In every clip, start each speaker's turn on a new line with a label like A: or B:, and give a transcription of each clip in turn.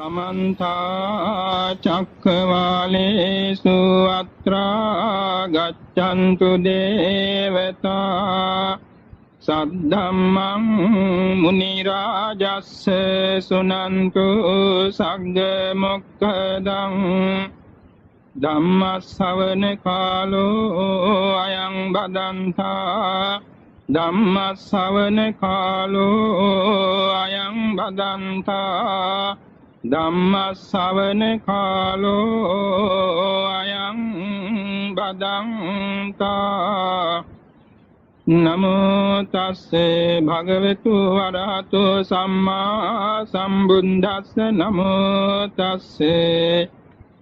A: समन्ता चक्रवालेषु अत्रा गच्छन्तु देवता सद्धम्मं मुनिराजस्स सुनन्तु सग्गमुक्खदं धम्मश्रवण कालो अयं बदन्ता धम्मश्रवण कालो अयं बदन्ता ධම්මස්සවන කාලෝ අයං බදන්තා නමෝ තස්සේ භගවතු වරහතෝ සම්මා සම්බුද්දස්ස නමෝ තස්සේ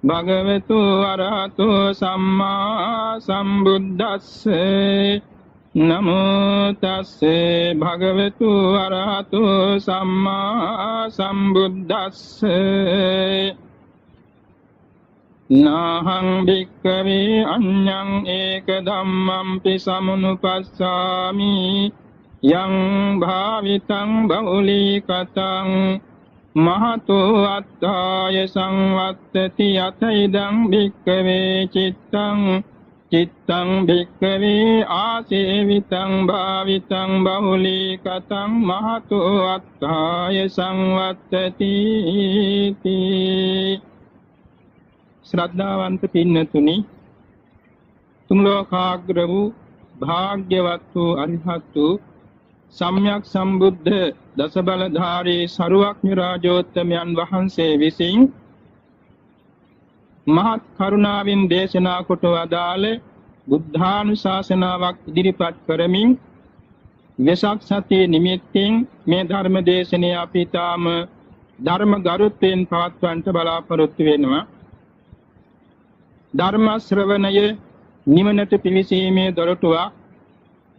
A: භගවතු වරහතෝ සම්මා සම්බුද්දස්සේ නමෝ තස්සේ භගවතු අරහතෝ සම්මා සම්බුද්දස්සේ නාහං භික්ඛවේ අඤ්ඤං ඒක ධම්මංපි සමුනුපස්සාමි යං භාවිතං බහුලීකතං මහතෝ අත්ථාය සංවත්තති යතයිදං භික්ඛවේ චිත්තං चित्तं भिक्खवे आसेवितं भावितं बहुलीकतं महतो अत्थाय संवत्तति श्रद्धावंत पिन्नतुनि तुम लोकाग्र वू भाग्यवत् वू अरिहत् वू सम्यक संबुद्ध दसबलधारी सर्वज्ञ राजोत्तमयන් වහන්සේ විසින් මහත් කරුණාවෙන් දේශනා කොට වදාළ බුද්ධානුශාසනාවක් ඉදිරිපත් කරමින් වෙසක් සතියේ නිමිත්තෙන් මේ ධර්ම දේශනය අපි තාම ධර්ම ගරුත්වයෙන් පවත්වන්නට බලාපොරොත්තු වෙනවා. ධර්ම ශ්‍රවණය නිවනට පිවිසීමේ දොරටුවක්,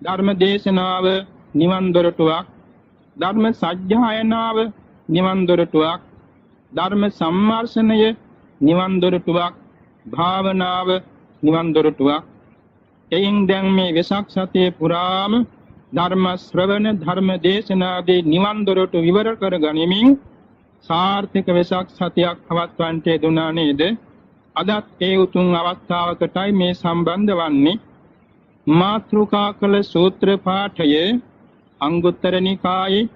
A: ධර්ම දේශනාව නිවන් දොරටුවක්, ධර්ම සජ්ජායනාව නිවන් දොරටුවක්, ධර්ම සම්මර්ෂණය නිවන් දොරටුවක්, භාවනාව නිවන් දොරටුවක්. එයින් දැන් මේ වෙසක් සතියේ පුරාම ධර්ම ශ්‍රවණ ධර්ම දේශනාදී නිවන් දොරටු විවර කර ගනිමින් සාර්ථක වෙසක් සතියක් පවත්වන්නට දුනා නේද? අදත් ඒ උතුම් අවස්ථාවකටයි මේ සම්බන්ධ වන්නේ. මාතෘකා කළ සූත්‍ර පාඨයේ අංගුත්තර නිකායේ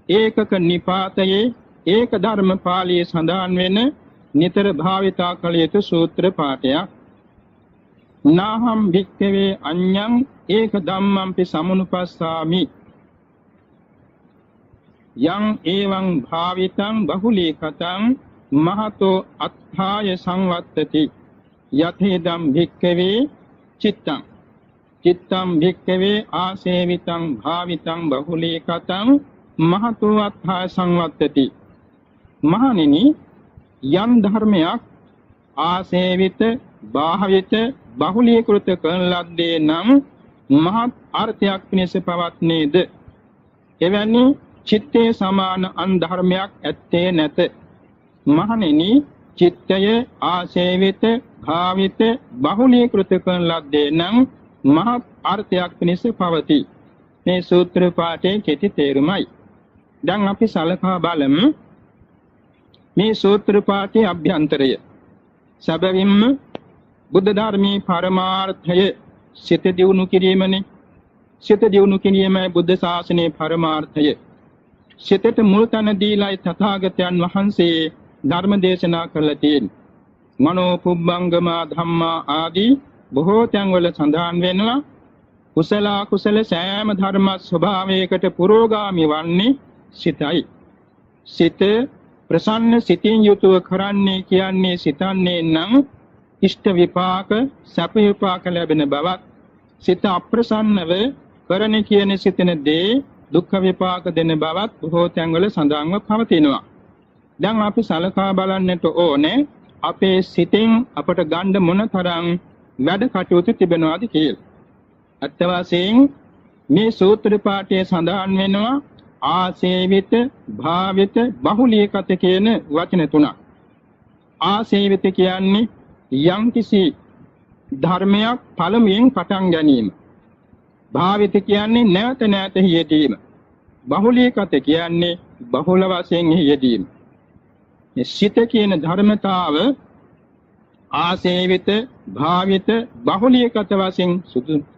A: ඒකක නිපාතයේ ඒක ධර්ම පාළියේ සඳහන් වෙන නිතර භාවිතා කළ යුතු සූත්‍ර පාඨයක්. නාහම් භික්ඛවේ අඤ්ඤං ඒක ධම්මංපි සමුනුපස්සාමි යං එවං භාවිතං බහුලීකතං මහතෝ අත්ථාය සංවත්තති යතේදම් භික්ඛවේ චිත්තං චිත්තං භික්ඛවේ ආසේවිතං භාවිතං බහුලීකතං මහතෝ අත්ථාය සංවත්තති. මහණෙනි, යම් ධර්මයක් ආසේවිත භාවිත බහුලීකృత කරන ලද්දේ නම් මහත් අර්ථයක් පිණිස පවත්නේද? එවැනි චිත්තේ සමාන අන් ධර්මයක් ඇත්තේ නැත. මහණෙනි, චිත්තය ආසේවිත භාවිත බහුලීකృత කරන ලද්දේ නම් මහත් අර්ථයක් පිණිස පවතී. මේ සූත්‍ර පාඨයේ කෙටි තේරුමයි. දැන් අපි සලකා බලමු මේ සූත්‍ර පාඨයේ අභ්‍යන්තරය. සැබවින්ම බුද්ධ ධර්මයේ පරමාර්ථය සිත දියුණු කිරීමනේ. සිත දියුණු කිරීමයි බුද්ධ ශාසනයේ පරමාර්ථය. සිතට මුල් තැන දීලායි තථාගතයන් වහන්සේ ධර්ම දේශනා කළා තියෙන්නේ. මනෝ පුබ්බංගම ධම්මා ආදී බොහෝ තැන්වල සඳහන් වෙනවා. කුසල කුසල සෑම ධර්ම ස්වභාවයකට පුරෝගාමි වන්නේ සිතයි. සිත ප්‍රසන්න සිතින් යුතුව කරන්නේ කියන්නේ සිතන්නේ නම් ඉෂ්ඨ විපාක සැප විපාක ලැබෙන බවත්, සිත අප්‍රසන්නව කරන කියන සිතන දේ දුක්ඛ විපාක දෙන බවත් බොහෝ තැන්වල සඳහන්ව පවතිනවා. දැන් අපි සලකා බලන්නට ඕනේ අපේ සිතෙන් අපට ගන්න මොනතරම් වැඩ කටයුතු තිබෙනවද කියලා. අත්ත වශයෙන් මේ සූත්‍ර පාඨයේ සඳහන් වෙනවා ආසේවිත භාවිත බහුලීකත කියන වචන තුනක්. ආසේවිත කියන්නේ යම්කිසි ධර්මයක් පළමුවෙන් පටන් ගැනීම. භාවිත කියන්නේ නැවත නැවත යෙදීම. බහුලීකත කියන්නේ බහුල වශයෙන් යෙදීම. මේ සිත කියන ධර්මතාව ආසේවිත භාවිත බහුලීකත වශයෙන්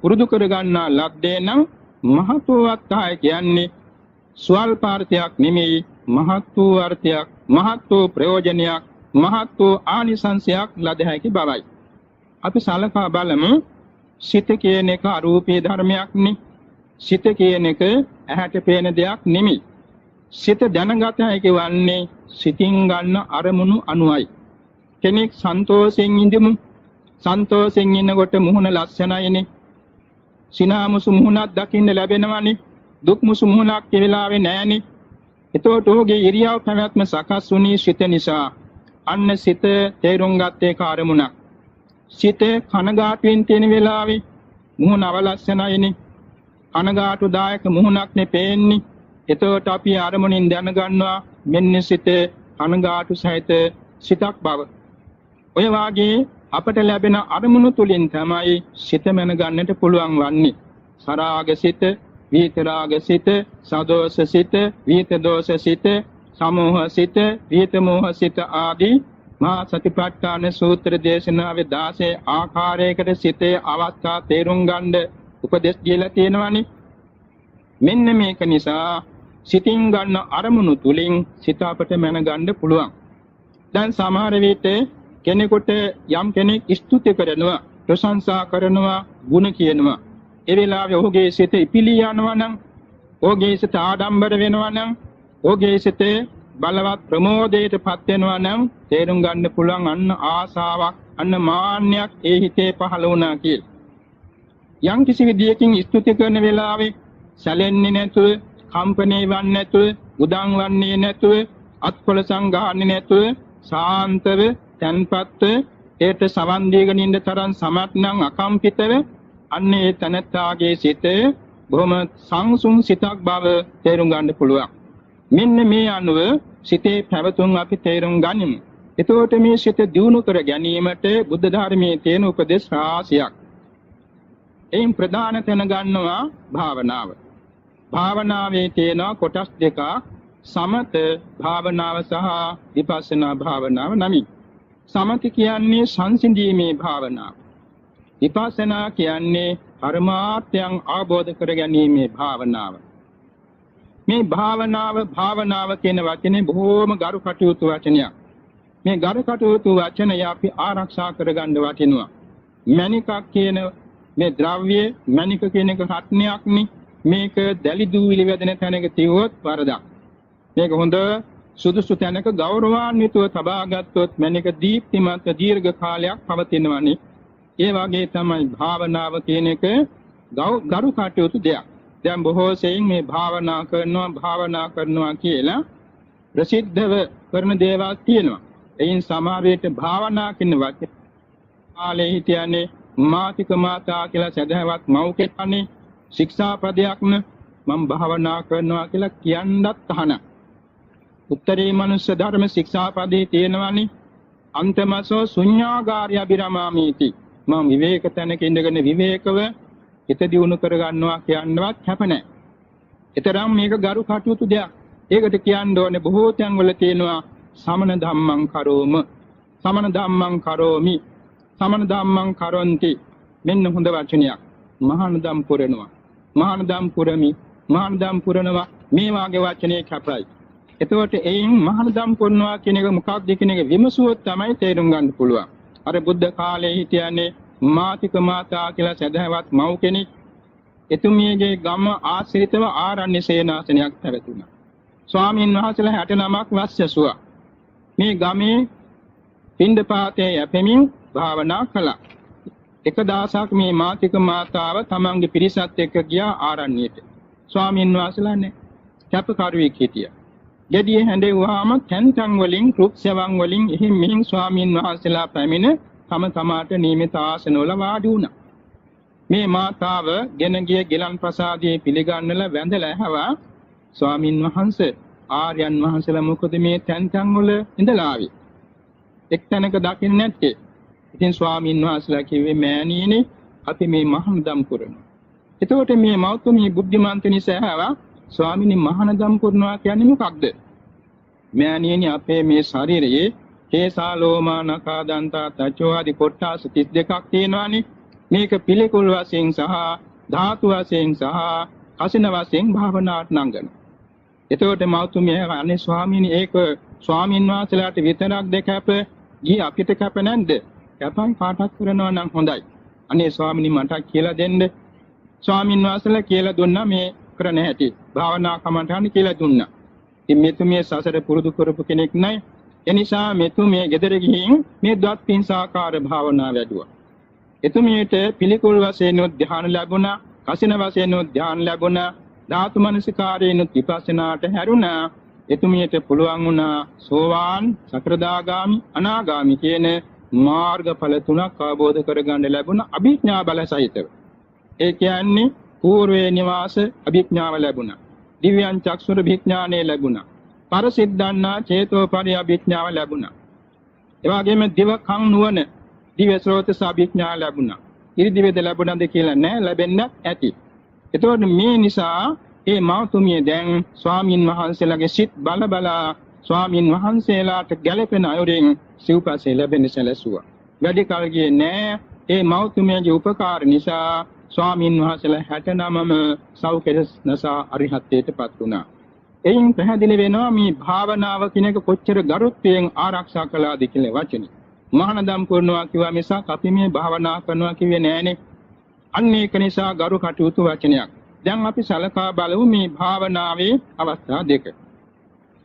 A: පුරුදු කර ගන්නා ලද්දේ නම් මහත් වූ අර්ථය කියන්නේ ස්වල්පාර්ථයක් නෙමෙයි, මහත් වූ අර්ථයක්, මහත් වූ ප්‍රයෝජනයක්, මහත් වූ ආනිසංසයක් ලද හැකි බවයි. අපි සලකා බලමු සිත කියන එක අරූපී ධර්මයක් නේ. සිත කියන එක ඇහැට පේන දෙයක් නෙමෙයි. සිත දැනගත හැකි වන්නේ සිතින් ගන්න අරමුණු අනුවයි. කෙනෙක් සන්තෝෂයෙන් ඉඳමු. සන්තෝෂයෙන් ඉන්නකොට මුහුණ ලස්සනයිනේ. සිනාමුසු මුහුණක් දකින්න ලැබෙනවනේ. දුක්මුසු මුහුණක් ඒ වෙලාවේ නැහැනේ. එතකොට ඔහුගේ ඉරියව් පැවැත්ම සකස් වුණේ සිත නිසා. අන්න සිත තේරුම් ගත්තේ කාර්මුණක්. සිත කනගාටුවෙන් තියෙන වෙලාවේ මුහුණ අවලස්සනයිනේ. කනගාටුදායක මුහුණක් නේ පේන්නේ. එතකොට අපි අරමුණින් දැනගන්නවා මෙන්න සිත කනගාටු සහිත සිතක් බව. ඔය වාගේ අපට ලැබෙන අරමුණු තුලින් තමයි සිත මැනගන්නට පුළුවන් වන්නේ. සරාග සිත, විතරාග සිත, සදෝෂ සිත, විතදෝෂ සිත, සමෝහ සිත, විතමෝහ සිත ආදී මහා සතිපට්ඨාන සූත්‍ර දේශනාවේ 16 ආකාරයකට සිතේ අවස්ථා තේරුම් ගන්න උපදෙස් දීලා තියෙනවානේ. මෙන්න මේක නිසා සිතින් ගන්න අරමුණු තුලින් සිත අපට මැනගන්න පුළුවන්. දැන් සමහර විට කෙනෙකුට යම් කෙනෙක් ස්තුති කරනවා, ප්‍රශංසා කරනවා, ගුණ කියනවා. ඒ වෙලාවේ ඔහුගේ සිත ඉපිලී යනවා නම්, ඔහුගේ සිත ආඩම්බර වෙනවා නම්, ඔහුගේ සිත බලවත් ප්‍රමෝදයටපත් වෙනවා නම් තේරුම් ගන්න පුළුවන් අන්න ආසාවක්, අන්න මාන්නයක් ඒ හිතේ පහළ වුණා කියලා. යම් කිසි විදියකින් ස්තුති කරන වෙලාවේ සැලෙන්නේ නැතුව, කම්පණේ වන්නේ නැතුව, උදන් වන්නේ නැතුව, අත්කොල සංගාන්නේ නැතුව, සාන්තව, තන්පත්ව, ඒට සවන් දීගෙන ඉන්න තරම් සමත් නම් අකම්පිතව අන්නේ තනත්තාගේ සිත බොහොම සංසුන් සිතක් බව තේරුම් ගන්න පුළුවන්. මෙන්න මේ අනුව සිතේ පැවතුම් අපි තේරුම් ගනිමු. එතකොට මේ සිත දියුණු කර ගැනීමට බුද්ධ ධර්මයේ තියෙන උපදේශ රාශියක්. එයින් ප්‍රධාන තැන ගන්නවා භාවනාව. භාවනාවේ තියෙන කොටස් දෙකක්, සමත භාවනාව සහ විපස්සනා භාවනාව නමින්. සමත කියන්නේ සංසිඳීමේ භාවනාව. විපස්සනා කියන්නේ පරමාර්ථයන් අවබෝධ කර ගැනීමේ භාවනාව. මේ භාවනාව කියන වචනේ බොහෝම ගරු කටයුතු වචනයක්. මේ ගරු කටයුතු වචනය අපි ආරක්ෂා කරගන්න වටිනවා. මණිකක් කියන මේ ද්‍රව්‍ය, මණික කියන එක රත්නයක් නේ. මේක දැලි දූවිලි වැදෙන තැනක තියුවොත් වරදක්. මේක හොඳ සුදුසු තැනක ගෞරවාන්විතව තබා ගත්තොත් මණික දීප්තිමත් දීර්ඝ කාලයක් පවතිනවනේ. ඒ වගේ තමයි භාවනාව කියන එක ගරු කටයුතු දෙයක්. දැන් බොහෝ සෙයින් මේ භාවනා කරනවා කියලා ප්‍රසිද්ධව කරන දේවල් තියෙනවා. එයින් සමහර විට භාවනා කියන වචනේ කාලේ හිටියන්නේ මාතික මාතා කියලා සදහවත් මව් කෙනානේ ශික්ෂාපදයක්ම මම භාවනා කරනවා කියලා කියන්නත් තහන. උත්තරී මනුෂ්‍ය ධර්ම ශික්ෂාපදේ තියෙනවානේ. අන්තමසෝ ශුඤ්ඤාගාරය අබිරමාමීති. මම විවේක තැනක ඉඳගෙන විවේකව හිත දියුණු කර ගන්නවා කියන්නවත් හැප නැහැ. ඒතරම් මේක ගරු කටයුතු දෙයක්. ඒකට කියන්න ඕනේ බොහෝ තැන්වල තියෙනවා සමන ධම්මං කරෝම, සමන ධම්මං කරෝමි, සමන ධම්මං කරොන්ති. මෙන්න හොඳ වචනයක්. මහානදම් පුරනවා, මහානදම් පුරමි, මහානදම් පුරනවා. මේ වාගේ වචනේ කැපයි. එතකොට එයින් මහානදම් පුරනවා කියන එක මොකක්ද කියන එක විමසුවොත් තමයි තේරුම් ගන්න පුළුවන්. අර බුද්ධ කාලේ හිටියන්නේ මාතික මාතා කියලා සදහවත් මව් කෙනෙක්. එතුමියගේ ගම ආශ්‍රිතව ආරණ්‍ය සේනාසනයක් පැවතුණා. ස්වාමීන් වහන්සේලා 69ක් වස්යසුවා. මේ ගමේ පින්ඩපාතේ යැපෙමින් භාවනා කළා. එක දවසක් මේ මාතික මාතාව තමන්ගේ පිරිසත් එක්ක ගියා ආරණ්‍යයට. ස්වාමීන් වහන්සේලා නැහැ. කැපකරුවෙක් හිටියා. gediye හැඬෙව්වාම තැන් වලින් රුක්සවන් වලින් එහින් මෙහින් ස්වාමීන් වහන්සේලා පැමිණ තම තමාට නියමිත ආසනවල වාඩි වුණා. මේ මාතාව ගෙන ගිය ගිලන් ප්‍රසාදයේ පිළිගන්නලා වැඳලා ඇහුවා, ස්වාමීන් වහන්සේ ආර්යයන් වහන්සේලා මොකද මේ තැන් වල ඉඳලා ආවේ? එක් තැනක දකින්නේ නැත්තේ. ඉතින් ස්වාමීන් වහන්සේලා කිව්වේ මෑණියනි අපි මේ මහානදම් පුරනවා. එතකොට මේ මෞතුමිය බුද්ධිමන්ත නිසා ඇහුවා, ස්වාමීනි මහානදම් පුරනවා කියන්නේ මොකක්ද? මෑණියනි අපේ මේ ශරීරයේ කේසා ලෝමා නඛා දන්තා තචෝ ආදී කොටස් 32ක් තියෙනවානේ. මේක පිළිකුල් වශයෙන් සහ ධාතු වශයෙන් සහ කසින වශයෙන් භාවනාවට නංගන. එතකොට මෞතුමිය අනේ ස්වාමීනි ඒක ස්වාමින් වහන්සේලාට විතරක් දෙකප ගිහි අපිට කැප නැද්ද? කැපයි කාටත් කරනවා නම් හොඳයි. අනේ ස්වාමීනි මට කියලා දෙන්න. ස්වාමින් වහන්සේලා කියලා දුන්නා මේ කරන හැටි. භාවනා කමටහන් කියලා දුන්නා. ඉතින් මෙතුමිය සසර පුරුදු කරපු කෙනෙක් නයි. එනිසා මෙතුමිය ගෙදර ගිහින් මේ ද්වත්පින් සාකාර භාවනා වැඩුවා. එතුමියට පිළිකුල් වශයෙන් ධ්‍යාන ලැබුණා, කසින වශයෙන් ධ්‍යාන ලැබුණා, ධාතු මනසිකාරයෙන් විපස්සනාට හැරුණා. එතුමියට පුළුවන් වුණා සෝවාන්, සකෘදාගාමි, අනාගාමි කියන මාර්ගඵල තුනක් අවබෝධ කරගන්න ලැබුණ අභිඥා බල සහිතව. ඒ කියන්නේ పూర్වේ නිවාස අභිඥාව ලැබුණා. දිව්‍යං චක්ෂුර විඥානය ලැබුණා. පරසිද්ධාන්නා චේතෝපරි අභිඥාව ලැබුණා. ඒ වගේම දිව කන් නුවණ දිව්‍ය ශ්‍රෝතස අභිඥා ලැබුණා. ඉරිදිවේද ලැබුණාද කියලා නෑ, ලැබෙන්න ඇති. එතකොට මේ නිසා මේ මෞතුමිය දැන් ස්වාමින් වහන්සේලාගේ සිත් බල බලා ස්වාමින් වහන්සේලාට ගැළපෙන අයුරින් සිව්පස්සේ ලැබෙන්න සැලසුවා. වැඩි කල ගියේ නෑ. මේ මෞතුමියගේ උපකාර නිසා ස්වාමින් වහන්සේලා 69ම සෞඛ්‍යනසා අරිහත්ත්වයටපත් වුණා. එයින් පැහැදිලි වෙනවා මේ භාවනාව කියන එක කොච්චර ගරුත්වයෙන් ආරක්ෂා කළාද කියලා වචනේ. මහානදම් කරනවා කිව්වා මිසක් අපි මේ භාවනා කරනවා කිව්වේ නෑනේ. අන්න ඒක නිසා ගරු කටයුතු වචනයක්. දැන් අපි සලකා බලමු මේ භාවනාවේ අවස්ථා දෙක.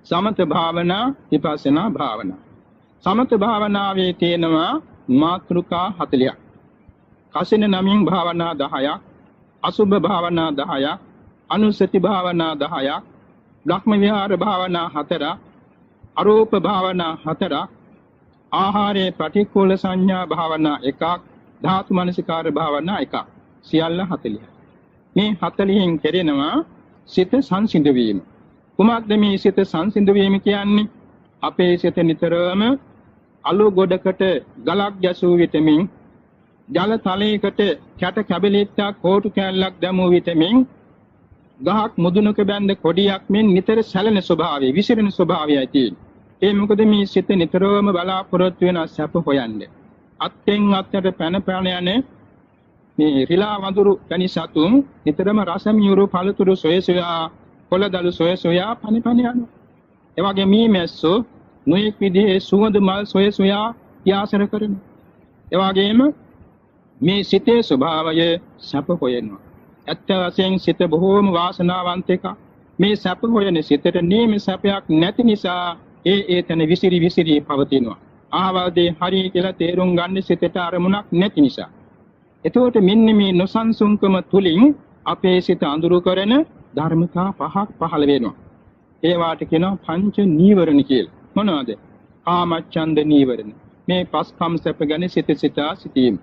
A: සමත භාවනා, විපස්සනා භාවනා. සමත භාවනාවේ තියෙනවා මාත්‍රිකා 40ක්. කසින නමින් භාවනා 10ක්, අසුභ භාවනා 10ක්, අනුසති භාවනා 10ක්, බ්‍රහ්ම විහාර භාවනා 4ක්, අරූප භාවනා 4ක්, ආහාරයේ ප්‍රතිකූල සංඥා භාවනා 1ක්, ධාතු මනසිකාර භාවනා 1ක්. සියල්ල 40යි. මේ 40න් කෙරෙනවා සිත සංසිඳ වීම. කුමක්ද මේ සිත සංසිඳ වීම කියන්නේ? අපේ සිත නිතරම අලු ගොඩකට ගලක් ගැසූ විටමින්, ජල තලයකට කැට කැබලිත්තක් කෝටු කැල්ලක් දැමූ විටමින්, ගහක් මුදුනක බැඳ කොඩියක් මෙන් නිතර සැලෙන ස්වභාවය, විසිරෙන ස්වභාවයයි තියෙන්නේ. ඒ මොකද මේ සිත නිතරම බලාපොරොත්තු වෙන සැප හොයන්නේ. අත්ෙන් අත්තට පැන පැන යන මේ රිලා වඳුරු වැනි සතුන් නිතරම රසමියුරු පළතුරු සොය සොයා, කොළදළු සොය සොයා පැන පැන යනවා. ඒ වගේ මේ මැස්සෝ නොයෙක් විදිහේ සුවඳ මල් සොය සොයා යාසර කරනවා. ඒ වගේම මේ සිතේ ස්වභාවය සැප හොයනවා. ඇත්ත වශයෙන් සිත බොහෝම වාසනාවන්ත එකක්. මේ සැප හොයන සිතට නියම සැපයක් නැති නිසා ඒතන විසිරි විසිරි පවතිනවා. ආවාදේ හරි කියලා තේරුම් ගන්න සිතට අරමුණක් නැති නිසා. එතකොට මෙන්න මේ නොසන්සුන්කම තුලින් අපේ සිත අඳුරු කරන ධර්මතා පහක් පහළ වෙනවා. ඒවාට කියනවා පංච නීවරණ කියලා. මොනවද? කාමච්ඡන්ද නීවරණ. මේ පස්කම් සැප ගැන සිතා සිටීම.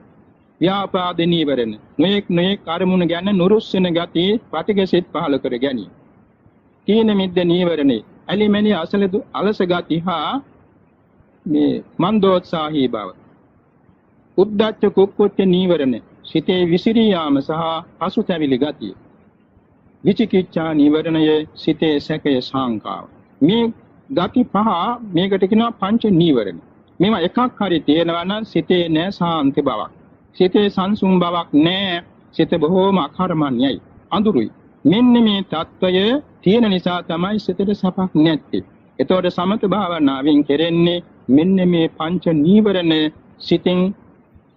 A: ව්‍යාපාද නීවරණ. නොයෙක් අරමුණ ගැන නුරුස්සන ගති ප්‍රතිගසිත පහළ කර ගැනීම. තීන මිද්ද නීවරණේ. ඇලිමැනි අලස ගති හා මේ මන්දෝත්සාහී බව. උද්ධච්ච කුක්කුච්ච නීවරණ. සිතේ විසිරී යාම සහ පසුතැවිලි ගතිය. විචිකිච්ඡා නීවරණයේ සිතේ සැකය සංකාව. මේ ගති පහ මේකට කියනවා පංච නීවරණ. මේවා එකක් හරි තියෙනවා නම් සිතේ නෑ සාන්ති බවක්. සිතේ සංසුන් බවක් නෑ. සිත බොහෝම අකර්මණ්‍යයි, අඳුරුයි. මෙන්න මේ தত্ত্বය තියෙන නිසා තමයි සිතට සපක් නැත්තේ. එතකොට සමත භාවනාවෙන් කෙරෙන්නේ මෙන්න මේ පංච නීවරණ සිතින්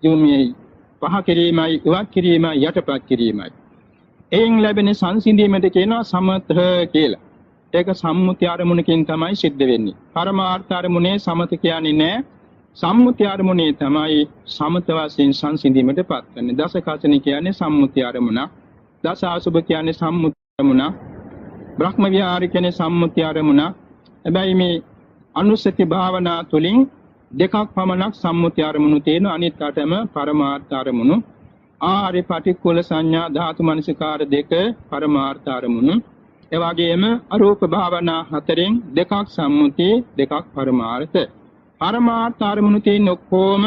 A: යොමුයි පහ කිරීමයි, ඉවත් කිරීමයි, යටපත් කිරීමයි. එයින් ලැබෙන සංසිඳීමද කියනවා සමත කියලා. ඒක සම්මුති අරමුණකින් තමයි සිද්ධ වෙන්නේ. පරමාර්ථ අරමුණේ සමත කියන්නේ නෑ. සම්මුති අරමුණේ තමයි සමත වශයෙන් සංසිඳීමටපත් වෙන්නේ. දස කසන කියන්නේ සම්මුති අරමුණ. දස අසුභ කියන්නේ සම්මුති අරමුණ. බ්‍රහ්ම විහාර කියන්නේ සම්මුති අරමුණ. හැබැයි මේ අනුසති භාවනා තුළින් දෙකක් පමණක් සම්මුති අරමුණු තියෙන, අනිත් අටම පරමාර්ථ අරමුණු. ආහාරේ පටික්කුල සංඥා ධාතු මනසිකාර දෙක පරමාර්ථ අරමුණු. ඒ වගේම අරූප භාවනා හතරෙන් දෙකක් සම්මුති, දෙකක් පරමාර්ථ. පරමාර්ථ අරමුණු තියෙන ඔක්කොම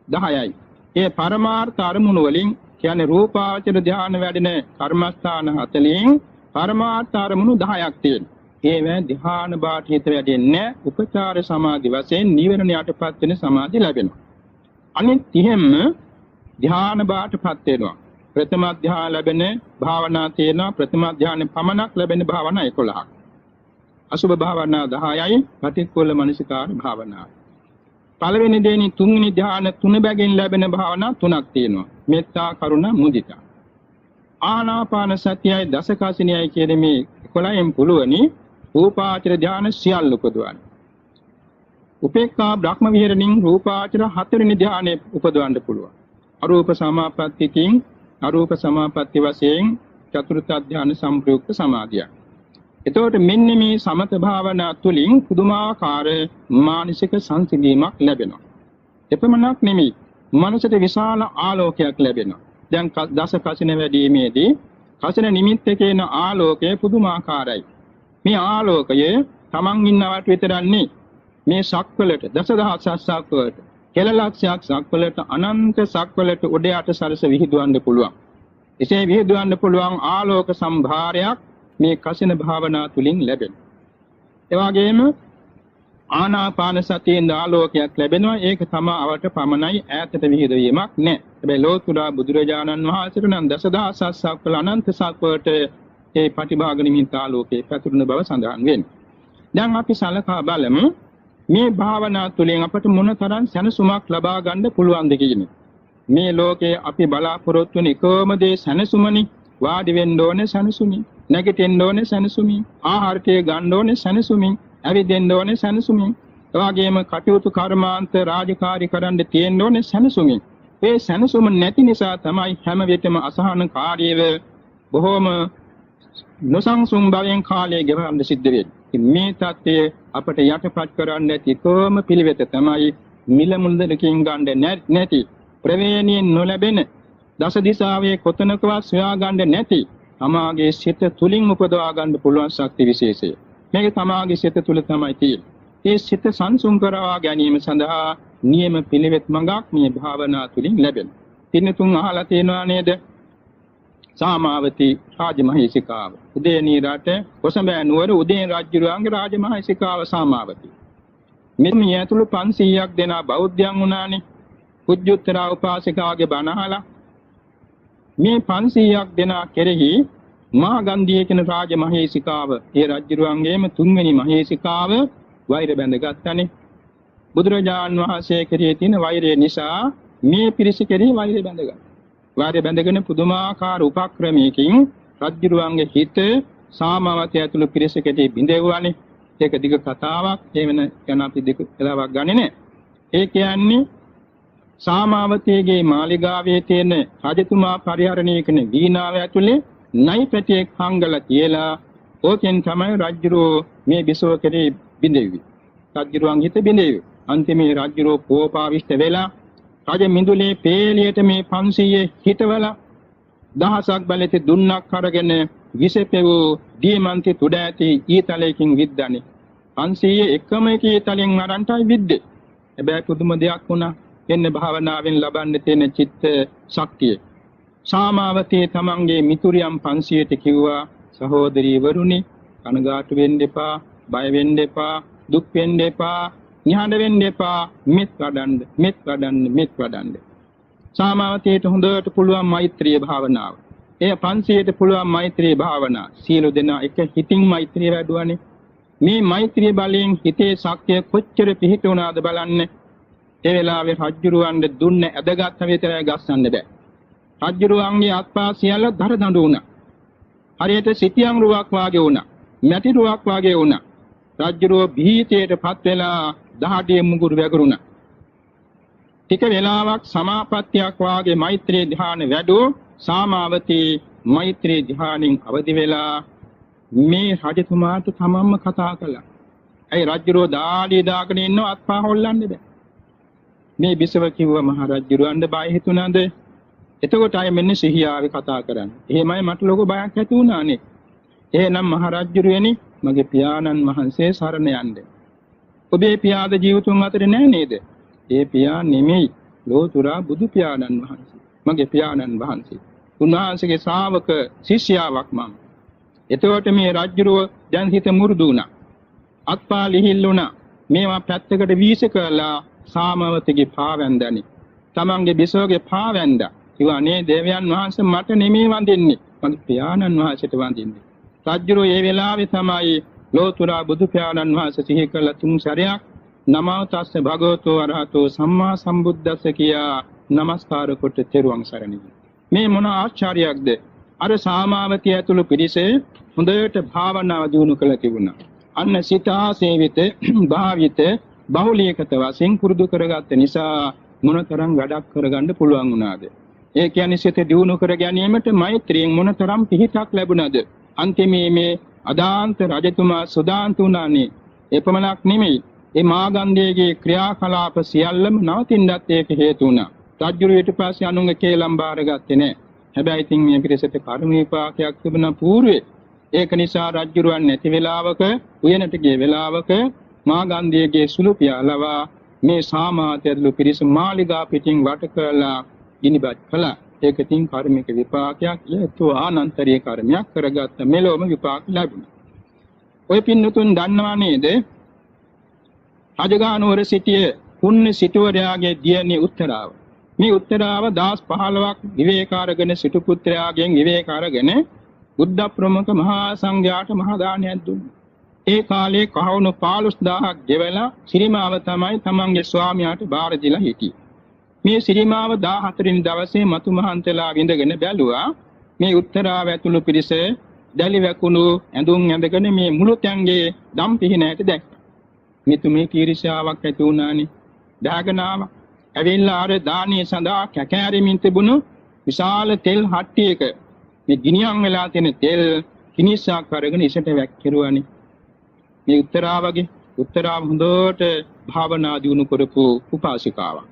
A: 10යි. ඒ පරමාර්ථ අරමුණු වලින් කියන්නේ රූපාවචර ධානය වැඩෙන කර්මස්ථාන 40න් පරමාර්ථ අරමුණු 10ක් තියෙනවා. ඒවැ ධ්‍යාන බාට හිත වැඩෙන්නේ උපචාර සමාධි වශයෙන් නිවරණයටපත් වෙන සමාධි ලැබෙනවා. අනිත් 30ම ධ්‍යාන බාටපත් වෙනවා. ප්‍රථම ධ්‍යාන ලැබෙන භාවනා තියෙනවා. ප්‍රථම ධ්‍යානෙ පමණක් ලැබෙන භාවනා 11ක්. අසුභ භාවනා 10යි, පටික්කුල මනසිකාර භාවනා. පළවෙනි දෙවෙනි තුන්වෙනි ධ්‍යාන තුන බැගින් ලැබෙන භාවනා 3ක් තියෙනවා. මෙත්තා, කරුණා, මුදිතා. ආනාපාන සතියයි දසකසිනියයි කියන මේ 11න් පුළුවනි රූපාචර ධ්‍යාන සියල්ල උපදවන්න. උපේක්ඛා බ්‍රහ්ම විහරණින් රූපාචර 4 වෙනි ධ්‍යානෙ උපදවන්න පුළුවන්. අරූප සමාපත්තියකින් අරූප සමාපatti වශයෙන් චතුර්ථ ධ්‍යාන සම්ප්‍රයුක්ත සමාධිය. එතකොට මෙන්න මේ සමත භාවනා තුළින් පුදුමාකාර මානසික සංසිඳීමක් ලැබෙනවා. එපමණක් නෙමෙයි, මනසට විශාල ආලෝකයක් ලැබෙනවා. දැන් දස කසින වැඩිීමේදී කසින නිමිත්තකේන ආලෝකය පුදුමාකාරයි. මේ ආලෝකය තමන් ඉන්නවට විතරන්නේ මේ සක්වලට දසදහස් සක්වලට කෙල ලක්ෂයක් සක්වලට අනන්ත සක්වලට උඩ යට සරස විහිදුවන්න පුළුවන්. එසේ විහිදුවන්න පුළුවන් ආලෝක සම්භාරයක් මේ කසින භාවනා තුලින් ලැබෙනවා. ඒ වගේම ආනාපාන සතියෙන් ආලෝකයක් ලැබෙනවා. ඒක තමයි අවට පමණයි, ඈතට විහිදවීමක් නැහැ. හැබැයි ලෝතුරා බුදුරජාණන් වහන්සේට නම් දසදහස් සක්වල අනන්ත සක්වලට ඒ ප්‍රතිභාග නිමිත්ත ආලෝකේ පැතුරුන බව සඳහන් වෙනවා. දැන් අපි සලකා බලමු මේ භාවනා තුළින් අපට මොනතරම් සැනසුමක් ලබා ගන්න පුළුවන්ද කියන්නේ. මේ ලෝකේ අපි බලාපොරොත්තු වෙන එකම දේ සැනසුමනි. වාඩි වෙන්න ඕනේ සැනසුමින්, නැගිටින්න ඕනේ සැනසුමින්, ආහාරකේ ගන්න ඕනේ සැනසුමින්, ඇවිදින්න ඕනේ සැනසුමින්, එවාගෙම කටයුතු කර්මාන්ත රාජකාරී කරන්න තියෙන්න ඕනේ සැනසුමින්. මේ සැනසුම නැති නිසා තමයි හැම විටම අසහනකාරීව බොහෝම නොසන්සුන් භවයෙන් කාලය ගෙවන්න සිද්ධ වෙන්නේ. මේ தත්ත්වය අපට යටපත් කරන්න ඇති එකම පිළිවෙත තමයි මිල මුල්දලකින් ගන්න නැති, ප්‍රවේණියෙන් නොලැබෙන, දස දිසාවේ කොතනකවත් සොයා ගන්න නැති තමාගේ සිත තුලින් උපදවා ගන්න පුළුවන් ශක්ති විශේෂය. මේක තමාගේ සිත තුල තමයි තියෙන්නේ. මේ සිත සංසුන් කරවා ගැනීම සඳහා නියම පිළිවෙත් මඟක් මේ භාවනා තුලින් ලැබෙනවා. තින්නතුන් අහලා තියෙනවා නේද? සාමාවතී රාජමහේසිකාව. උදේනී රට කොසඹෑ නුවර උදේන රජුගේ රාජමහේසිකාව සාමාවතී. මේ ඇතුළු 500ක් දෙනා බෞද්ධයන් වුණානේ. කුජුත්තර උපාසිකාගේ බණ අහලා මේ 500ක් දෙනා කෙරෙහි මහා ගන්ධිය කියන රාජමහේසිකාව, ඒ රජුගේම තුන්වෙනි මහේසිකාව වෛර බැඳගත්තානේ. බුදුරජාන් වහන්සේ කෙරෙහි තියෙන වෛරය නිසා මේ පිරිස කෙරෙහි වෛරය බැඳගත්තා. වෛරය බැඳගෙන පුදුමාකාර උපක්‍රමයකින් රජුගේ හිත සාමාවතී ඇතුළු පිරිස කෙරෙහි බිඳෙවුවානේ. ඒක දිග කතාවක්. ඒ වෙන යන අපි දෙක කතාවක් ගන්නෙ නෑ. ඒ කියන්නේ සාමාවතීගේ මාලිගාවේ තියෙන රජතුමා පරිහරණය කරන වීණාව ඇතුලේ නයි පැටියෙක් හංගලා තියලා ඕකෙන් තමයි රජුරෝ මේ බිසව කෙරේ බිඳෙවි. රජුරුවන් හිත බිඳෙවි. අන්තිමේ රජුරෝ කෝපාවිෂ්ඨ වෙලා රජ මිඳුලේ පේලියට මේ 500 හිටවලා දහසක් බලෙති දුන්නක් අරගෙන විසපෙවූ දීමන්ති තුඩ ඇති ඊතලයකින් විද්දානේ. 500 එකම එක ඊතලෙන් අරන්ටයි විද්දේ. හැබැයි පුදුම දෙයක් වුණා. එන්න භාවනාවෙන් ලබන්න තියෙන චිත්ත ශක්තිය. සාමාවතී තමන්ගේ මිතුරියන් 500ට කිව්වා, සහෝදරී වරුනි, කනගාටු වෙන්න එපා, බය වෙන්න එපා, දුක් වෙන්න එපා, නිහඬ වෙන්න එපා, මෙත් වඩන්න. සාමාවතීට හොඳට පුළුවන් මෛත්‍රී භාවනාව. ඒ 500ට පුළුවන් මෛත්‍රී භාවනාව. සියලු දෙනා එක හිතින් මෛත්‍රිය වැඩුවානේ. මේ මෛත්‍රී බලයෙන් හිතේ ශක්තිය කොච්චර පිහිට වුණාද බලන්න. ඒ වෙලාවේ රජුරවන්ට දුන්න ඇදගත් විතරයි ගස්සන්න බෑ. රජුරවන්ගේ අත්පා සියල්ල දර දඬු වුණා. හරියට සිටියම් රුවක් වාගේ වුණා. මැටි රුවක් වාගේ වුණා. රජුරව භීතයටපත් වෙලා දහඩිය මුගුරු වැගුරුණා. ටික වෙලාවක් සමාපත්තියක් වාගේ මෛත්‍රී ධ්‍යාන වැඩෝ සාමාවතී මෛත්‍රී ධ්‍යානින් අවදි වෙලා මේ රජතුමාට තමන්ම කතා කළා. ඇයි රජුරව දාඩිය දාගෙන ඉන්නව අත්පා හොල්ලන්න බෑ. මේ බිසව කිව්වා මහරජුරවන්ට බය හිතුණාද? එතකොට අය මෙන්න සිහියාවේ කතා කරන්නේ. එහෙමයි මට ලොකු බයක් ඇති වුණානේ. එහෙනම් මහරජුරවනි මගේ පියාණන් වහන්සේ සරණ යන්න. ඔබේ පියාද ජීවතුන් අතර නෑ නේද? ඒ පියා නෙමෙයි. ලෝතුරා බුදු පියාණන් වහන්සේ. මගේ පියාණන් වහන්සේ. උන්වහන්සේගේ ශ්‍රාවක ශිෂ්‍යාවක් මම. එතකොට මේ රජුරෝ දැන් හිත මුරුදු වුණා. අත්පා ලිහිල් වුණා. මේවා පැත්තකට වීස කළා සාමවතගේ පාවැන්දනි. තමන්ගේ බිසෝගේ පාවැන්දා. කිව්වා අනේ දේවයන් වහන්සේ මට නෙමෙයි වඳින්නේ. මගේ පියාණන් වහන්සේට වඳින්නේ. රජුරෝ ඒ වෙලාවේ තමයි ලෝතුරා බුදු පියාණන් වහන්සේ සිහි කළ තුන් සැරයක් නමෝ තස්ස භගවතෝ අරහතෝ සම්මා සම්බුද්දස්ස කියා නමස්කාර කොට තෙරුවන් සරණ ගියා. මේ මොන ආශ්චර්යයක්ද? අර සාමාවතිය ඇතුළු පිරිස හොඳට භාවනාව දියුණු කළ තිබුණා. අන්න සිතා සේවිත භාවිත බහුලීකත වශයෙන් පුරුදු කරගත්ත නිසා මොනතරම් වැඩක් කරගන්න පුළුවන් වුණාද? ඒ කියන්නේ සිත දියුණු කර ගැනීමට මෛත්‍රියෙන් මොනතරම් පිහිටක් ලැබුණාද? අන්තිමේ මේ අදාන්ත රජතුමා සුදාන්ත වුණානේ. එපමණක් නෙමෙයි. ඒ මාගන්ධයේ ක්‍රියාකලාප සියල්ලම නවතින්නත් ඒක හේතු වුණා. රජුරු ඊට පස්සේ අනුන්ගේ කේලම් බාරගත්තේ නැහැ. හැබැයි ඉතින් මේ පිරිසට කර්ම විපාකයක් තිබුණා పూర్වේ. ඒක නිසා රජුරුවන් නැති වෙලාවක උයනට ගිය වෙලාවක මාගන්ධයේ සුළු පියාලවා මේ සාමාත්‍යදලු පිරිස මාලිගා පිටින් වට කළා ඉනිබත් කළා. ඒක තින් කර්මික විපාකයක් හේතු ආනන්තරීය කර්මයක් කරගත්ත මෙලොවම විපාක ලැබුණා. ඔය පින්නතුන් දන්නවා නේද? රජගහනුවර සිටියේ පුණ්‍ය සිටුවරයාගේ දියණිය උත්තරාව. මේ උත්තරාව 10-15ක් විවේකාරගෙන සිටු පුත්‍රයාගෙන් විවේක අරගෙන බුද්ධ ප්‍රමුඛ මහා සංඝයාට මහා දානයක් දුන්නා. ඒ කාලේ කහවණු 15000ක් ගෙවලා සිරිමාව තමයි තමන්ගේ ස්වාමියාට බාර දීලා හිටියේ. මේ සිරිමාව 14 වෙනි දවසේ මතු මහන්තලා විඳගෙන බැලුවා මේ උත්තරාව ඇතුළු පිරිස දැලි වැකුණු ඇඳුම් ඇඳගෙන මේ මුළු තැන්ගේ දම් පිහිනයට දැක්කා. මිතුමේ කීර්ෂාවක් ඇති වුණානේ. දාගනාව ඇවිල්ලා අර දානිය සඳහා කැකෑරෙමින් තිබුණු විශාල තෙල් හට්ටියක මේ ගිනියම් වෙලා තියෙන තෙල් කිනිස්සක් අරගෙන ඉසට වැක්කිරුවානේ. මේ උත්තරාව හොඳට භාවනා දියුණු කරපු උපාසිකාවක්.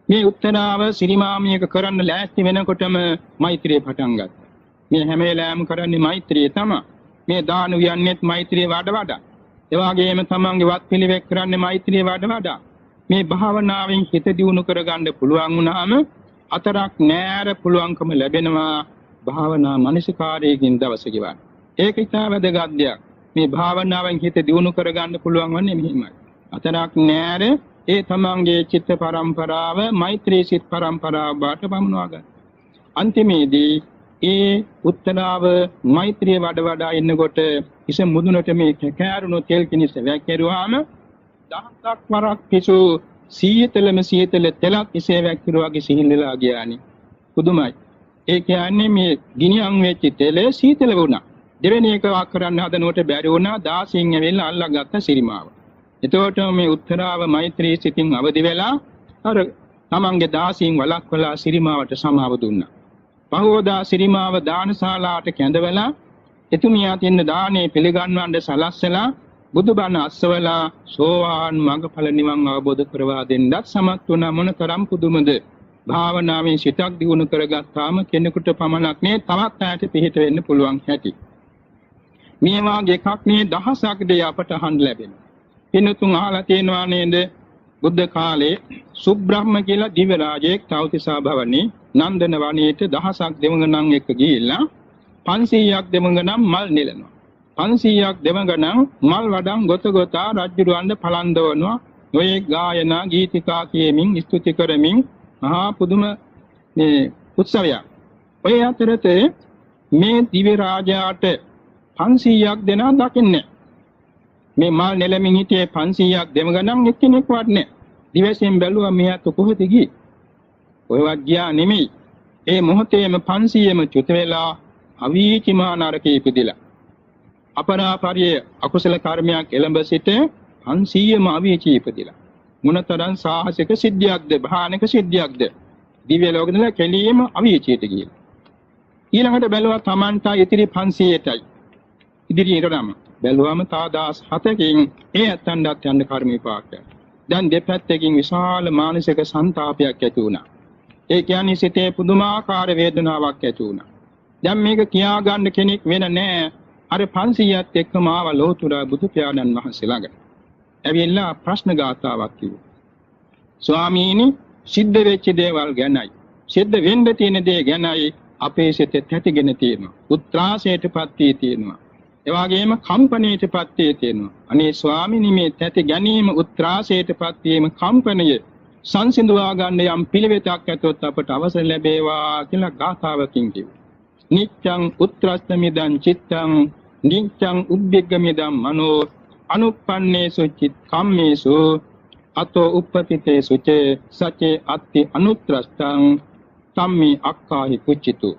A: මේ උත්තරාව සිරිමාමියක කරන්න ලෑස්ති වෙනකොටම මෛත්‍රිය පටන් ගත්තා. මේ හැම වෙලාවෙම කරන්නේ මෛත්‍රිය තමයි. මේ දාන වියන්නේත් මෛත්‍රිය වඩා. ඒ වගේම තමන්ගේ වත් පිළිවෙක් කරන්නේ මෛත්‍රිය වඩා. මේ භාවනාවෙන් හිත දියුණු කරගන්න පුළුවන් වුණාම අතරක් නෑර පුළුවන්කම ලැබෙනවා භාවනා මනසිකාරයෙන් දවස ගෙවන්න. ඒක ඉතා වැදගත් දෙයක්. මේ භාවනාවෙන් හිත දියුණු කරගන්න පුළුවන් වන්නේ මෙහිමයි. අතරක් නෑර ඒ තමන්ගේ චිත්ත පරම්පරාව මෛත්‍රී සිත් පරම්පරාව බාට පමුණවා ගන්න. අන්තිමේදී ඒ උත්තරාව මෛත්‍රිය වඩා ඉන්නකොට ඉස මුදුනට මේ කැකෑරුණු තෙල් කිනිස වැක්කිරුවාම දහසක් වරක් පිසු සීතල තෙලක් ඉසේ වැක්කිරුවාගේ සිහිල්ලලා ගියානේ. පුදුමයි. ඒ කියන්නේ මේ ගිනියම් වෙච්ච තෙල සීතල වුණා. දෙවෙනි එක වක් කරන්න හදනකොට බැරි වුණා 16න් ඇවිල්ලා අල්ලගත්ත සිරිමාව. එතකොට මේ උත්තරාව මෛත්‍රී සිතින් අවදි වෙලා අර තමන්ගේ 16න් වළක්වලා සිරිමාවට සමාව දුන්නා. පහවදා සිරිමාව දානශාලාවට කැඳවලා එතුමියා තින්න දානේ පිළිගන්වන්න සලස්සලා බුදුබණ අස්සවලා සෝවාන් මඟඵල නිවන් අවබෝධ කරවා දෙන්නත් සමත් වුණා. මොනතරම් පුදුමද? භාවනාවෙන් සිතක් දියුණු කරගත්තාම කෙනෙකුට පමණක් නේ තවත් ඈත පිහිට වෙන්න පුළුවන් හැටි. මේ වාගේ එකක් නේ දහසක් දෙය අපට අහන්න ලැබෙනවා. පින්තුන් අහලා තියෙනවා නේද? බුද්ධ කාලේ සුබ්‍රහ්ම කියලා දිව්‍ය රාජයෙක් තවතිසා භවනේ නන්දන වනයේට දහසක් දෙවඟනම් එක්ක ගිහිල්ලා 500ක් දෙවඟනම් මල් නෙලනවා. 500ක් දෙවඟනම් මල් වඩම් ගොතා රජුරවන්ද පලන්දවනවා. ඔය ගායනා ගීතිකා කියමින් ස්තුති කරමින් මහා පුදුම මේ උත්සවයක්. ඔය අතරතේ මේ දිව්‍ය රාජයාට 500ක් දෙනා දකින්නේ. මේ මල් නෙලමින් හිටියේ 500ක් දෙවඟනම් එක්කෙනෙක්වත් නැහැ. දිවසෙන් බැලුවා මෙයාට කොහෙද ගියේ? ඔයවත් ගියා නෙමෙයි. ඒ මොහොතේම 500ම චුත වෙලා අවීචිමා නරකේ ඉපදිලා. අපරාපරිය අකුසල කර්මයක් එළඹ සිට 500ම අවීචී ඉපදිලා. මොනතරම් සාහසික සිද්ධියක්ද භයානක සිද්ධියක්ද? දිව්‍ය ලෝකෙදල කෙලියම අවීචීට ගියා. ඊළඟට බැලුවා Tamanta ඉතිරි 500ටයි. ඉදිරියටම බැලුවාම තා 17කින් ඒ ඇත්තන්ට යන කර්ම විපාකයක්. දැන් දෙපැත්තකින් විශාල මානසික සංතාපයක් ඇති වුණා. ඒ කියන්නේ සිතේ පුදුමාකාර වේදනාවක් ඇති වුණා. දැන් මේක කියා ගන්න කෙනෙක් වෙන නෑ. අර 500ත් එක්කම ආව ලෝතුරා බුදු පියාණන් වහන්සේ ළඟ. ඇවිල්ලා ප්‍රශ්න ගාථාවක් කිව්වා. ස්වාමීනි, සිද්ධ වෙච්ච දේවල් ගැනයි, සිද්ධ වෙන්න තියෙන දේ ගැනයි අපේ සිතේ තැතිගෙන තියෙනවා. උත්‍රාසයටපත් වී තියෙනවා. ඒ වගේම කම්පණයටපත් වී තියෙනවා. අනේ ස්වාමීනි මේ තැති ගැනීම උත්‍රාසයටපත් වීම කම්පණය සංසිඳවා ගන්න යම් පිළිවෙතක් ඇතොත් අපට අවසර ලැබේවා කියලා ගාථාවකින් කිව්වා. නිච්ඡං උත්‍රාස්තමිදං චිත්තං නිච්ඡං උද්විග්ගමිදං මනෝ අනුප්පන්නේසු චිත් කම්මේසු අතෝ උප්පතිතේසු චේ සචේ අත්ති අනුත්‍රස්තං සම්මි අක්ඛාහි කුච්චිතු.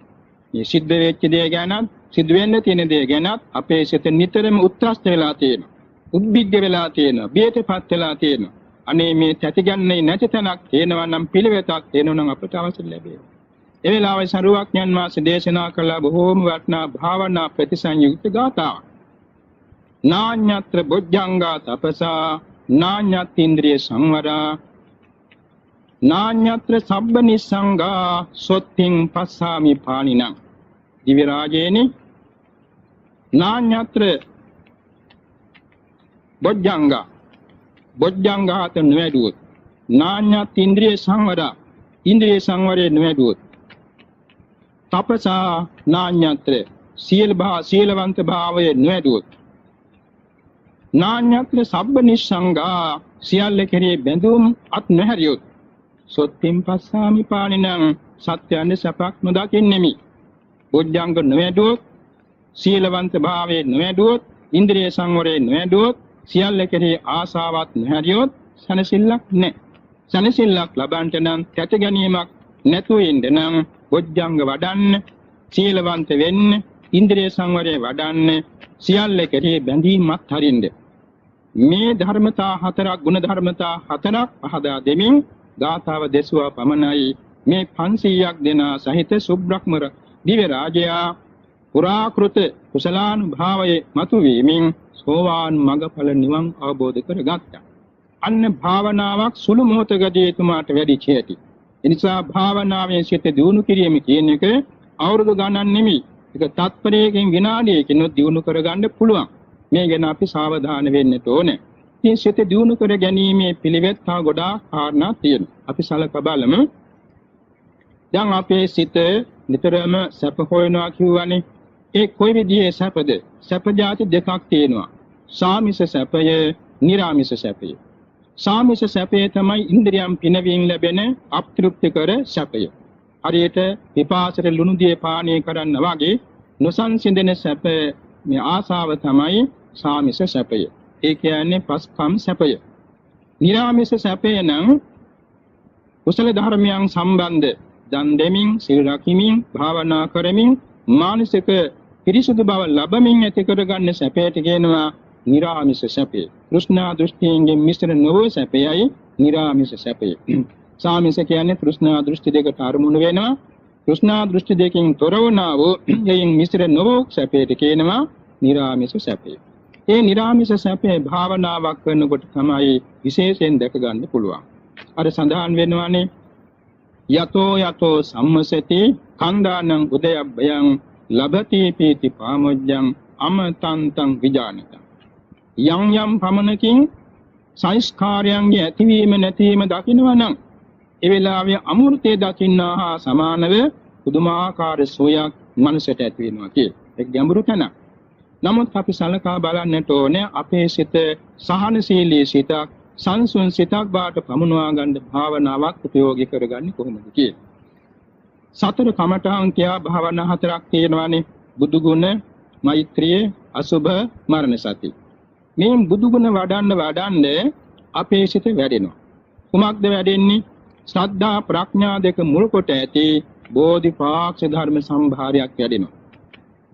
A: මේ සිද්ධ වෙච්ච දේ ගැනත් සිද්ධ වෙන්න තියෙන දේ ගැනත් අපේ සිත නිතරම උත්‍රාස්ත වෙලා තියෙනවා. උද්විග්ග වෙලා තියෙනවා. බියටපත් වෙලා තියෙනවා. අනේ මේ තැතිගන්නේ නැති තැනක් තේනවා නම් පිළිවෙතක් තේනවා නම් අපට අවශ්‍ය ලැබේ. ඒ වෙලාවේ සරුවක්ඥන් වහන්සේ දේශනා කළ බොහෝම වටිනා භාවනා ප්‍රතිසංයුක්ත ගාථාවක්. නාඤ්ඤත්‍ර බොජ්ජංගා තපසා නාඤ්ඤත්ඉන්ද්‍රිය සංවරා නාඤ්ඤත්‍ර සබ්බ නිස්සංගා සොත්තිං පස්සාමි පාණිනං. දිව්‍ය රාජේනි නාඤ්ඤත්‍ර බොජ්ජංගා බොජ්ජංගාත නොවැඩුවොත් නාඤ්ඤත්ඉන්ද්‍රිය සංවරා ඉන්ද්‍රිය සංවරේ නොවැඩුවොත් තපසා නාඤ්ඤත්‍ර සීලවන්ත භාවයේ නොවැඩුවොත් නාඤ්ඤත්‍ර සබ්බ නිස්සංගා සියල්ල කෙරේ බැඳුම් අත් නොහැරියොත් සොත්තිම් පස්සාමි පාණිනං සත්‍යයන් සපක් නොදකින්නෙමි. බොජ්ජංග නොවැඩුවොත් සීලවන්ත භාවයේ නොවැඩුවොත් ඉන්ද්‍රිය සංවරයේ නොවැඩුවොත් සියල්ල කෙරේ ආසාවක් නොහැරියොත් සනසිල්ලක් නැහැ. සනසිල්ලක් ලබන්නට නම් කැට ගැනීමක් නැතුව ඉන්න නම් බොජ්ජංග වඩන්න, සීලවන්ත වෙන්න, ඉන්ද්‍රිය සංවරය වඩන්න, සියල්ල කෙරේ බැඳීමක් හරින්න. මේ ධර්මතා හතරක්, ගුණ ධර්මතා හතරක් පහදා දෙමින් ගාථාව දෙසුවා පමණයි මේ 500ක් දෙනා සහිත සුබ්‍රහ්මර දිව්‍ය රාජයා පුරාකෘත කුසලානුභාවයේ මතුවීමෙන් සෝවාන් මඟඵල නිවන් අවබෝධ කරගත්තා. අන්න භාවනාවක් සුළු මොහොතකදී එතුමාට වැඩි චේති. එනිසා භාවනාවේ සිට දියුණු කිරීම කියන එක අවුරුදු ගණන් නෙමෙයි. ඒක තත්පරයකින් විනාඩියකින් දියුණු කරගන්න පුළුවන්. මේ ගැන අපි සාවධාන වෙන්න ඕනේ. මේ සිත දියුණු කර ගැනීමේ පිළිවෙත් තා ගොඩාක් කාරණා තියෙනවා. අපි සලකා බලමු. දැන් අපේ සිත නිතරම සැප හොයනවා කියවනේ. ඒ කොයි විදිහේ සැපද? සැප જાති දෙකක් තියෙනවා. සාමිස සැපය, නිරාමිස සැපය. සාමිස සැපය තමයි ඉන්ද්‍රියම් පිනවීම ලැබෙන අප්තෘප්තිකර සැපය. හරියට පිපාසයට ලුණු දිය පානය කරන්න වගේ නොසන්සිඳෙන සැප, මේ ආසාව තමයි සාමිස සැපය. ඒ කියන්නේ පස්කම් සැපය. නිරාමිස සැපය නම් කුසල ධර්මයන් සම්බන්ධ දන් දෙමින්, සිල් රකිමින්, භාවනා කරමින්, මානසික පිරිසුදු බව ලැබමින් ඇති කරගන්න සැපයට කියනවා නිරාමිස සැපය. තෘෂ්ණා දෘෂ්ටියෙන් මිශ්‍ර නොවන සැපයයි නිරාමිස සැපය. සාමිස කියන්නේ තෘෂ්ණා දෘෂ්ටි දෙකට අරමුණු වෙනවා. තෘෂ්ණා දෘෂ්ටි දෙකෙන් තොර වුණා වූ එයින් මිශ්‍ර නොවූ සැපයට කියනවා නිරාමිස සැපය. ඒ නිරාමිස සැපේ භාවනාවක් කරනකොට තමයි විශේෂයෙන් දැක ගන්න පුළුවන්. අර සඳහන් වෙනවානේ යතෝ යතෝ සම්මසති කන්දානං උදයබ්බයං ලබති පීති පාමොජ්ජං අමතන්තං විජානත. යම් යම් පමණකින් සංස්කාරයන්ගේ ඇතිවීම නැතිවීම දකින්නවනම් ඒ වෙලාවේ අමෘතය දකින්නා හා සමානව පුදුමාකාර සෝයක් මනසට ඇති වෙනවා කිය. ඒක ගැඹුරු තැනක්. නමුත් අපි සලකා බලන්නට ඕනේ අපේ සිත සහනශීලී සිතක්, සංසුන් සිතක් බාට පමුණවා ගන්න භාවනාවක් උපයෝගී කරගන්නේ කොහොමද කියලා. සතර කමඨාන් කියා භාවනා හතරක් තියෙනවානේ. බුදු ගුණ, මෛත්‍රිය, අසුභ, මරණ සති. මේ බුදු ගුණ වඩන්න අපේ සිත වැඩෙනවා. කුමක්ද වැඩෙන්නේ? ශ්‍රද්ධා ප්‍රඥා දෙක මුල් කොට ඇති බෝධිපාක්ෂ ධර්ම සම්භාරයක් වැඩෙනවා.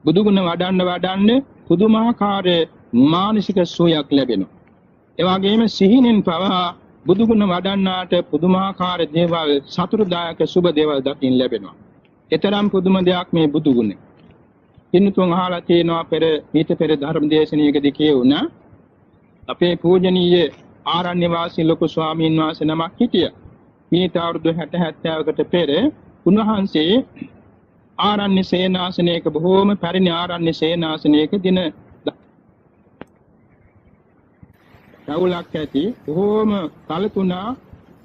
A: බුදු ගුණ වඩන්න පුදුමාකාර මානසික සුවයක් ලැබෙනවා. ඒ වගේම සිහිනෙන් පවා බුදු ගුණ වඩන්නාට පුදුමාකාර දේවල්, සතුටුදායක සුබ දේවල් දකින්න ලැබෙනවා. ඊතරම් පුදුම දෙයක් මේ බුදු ගුණ. කිනුතුන් අහලා තියෙනවා ඊට පෙර ධර්ම දේශනාවකදී කියුණා අපේ පූජනීය ආරණ්‍ය වාසී ලොකු ස්වාමීන් වහන්සේ නමක් හිටියා. මේට අවුරුදු 60-70කට පෙර උන්වහන්සේ ආරණ්‍ය සේනාසනයක, බොහෝම පැරණි ආරණ්‍ය සේනාසනයක දින දවුලක් ඇති බොහෝම කලතුණා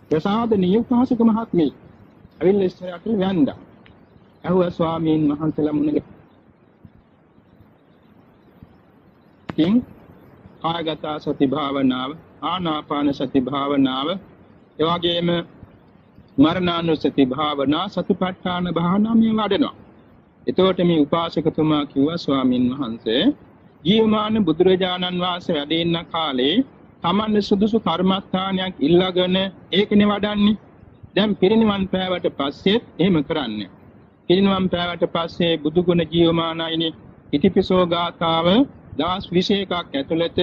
A: ප්‍රසාදනීය උපාසක මහත්මිය ඇවිල්ලා ඉස්සරහට වැන්දා. ඇහුවා ස්වාමීන් වහන්සේලා මුණ කිං කායගත සති භාවනාව, ආනාපාන සති භාවනාව, එවාගෙම මරණානුසති භාවනා, සතිපට්ඨාන භාවනා මේ වඩනවා. එතකොට මේ උපාසකතුමා කිව්වා ස්වාමින් වහන්සේ ජීවමාන බුදුරජාණන් වහන්සේ වැඩ ඉන්න කාලේ තමන්ගේ සුදුසු කර්මස්ථානයක් ඉල්ලාගෙන ඒකනේ වඩන්නේ. දැන් පිරිනිවන් පෑවට පස්සෙත් එහෙම කරන්නේ. පිරිනිවන් පෑවට පස්සේ බුදු ගුණ ජීවමානයිනේ. ඉතිපිසෝ ගාථාව 1021ක් ඇතුළත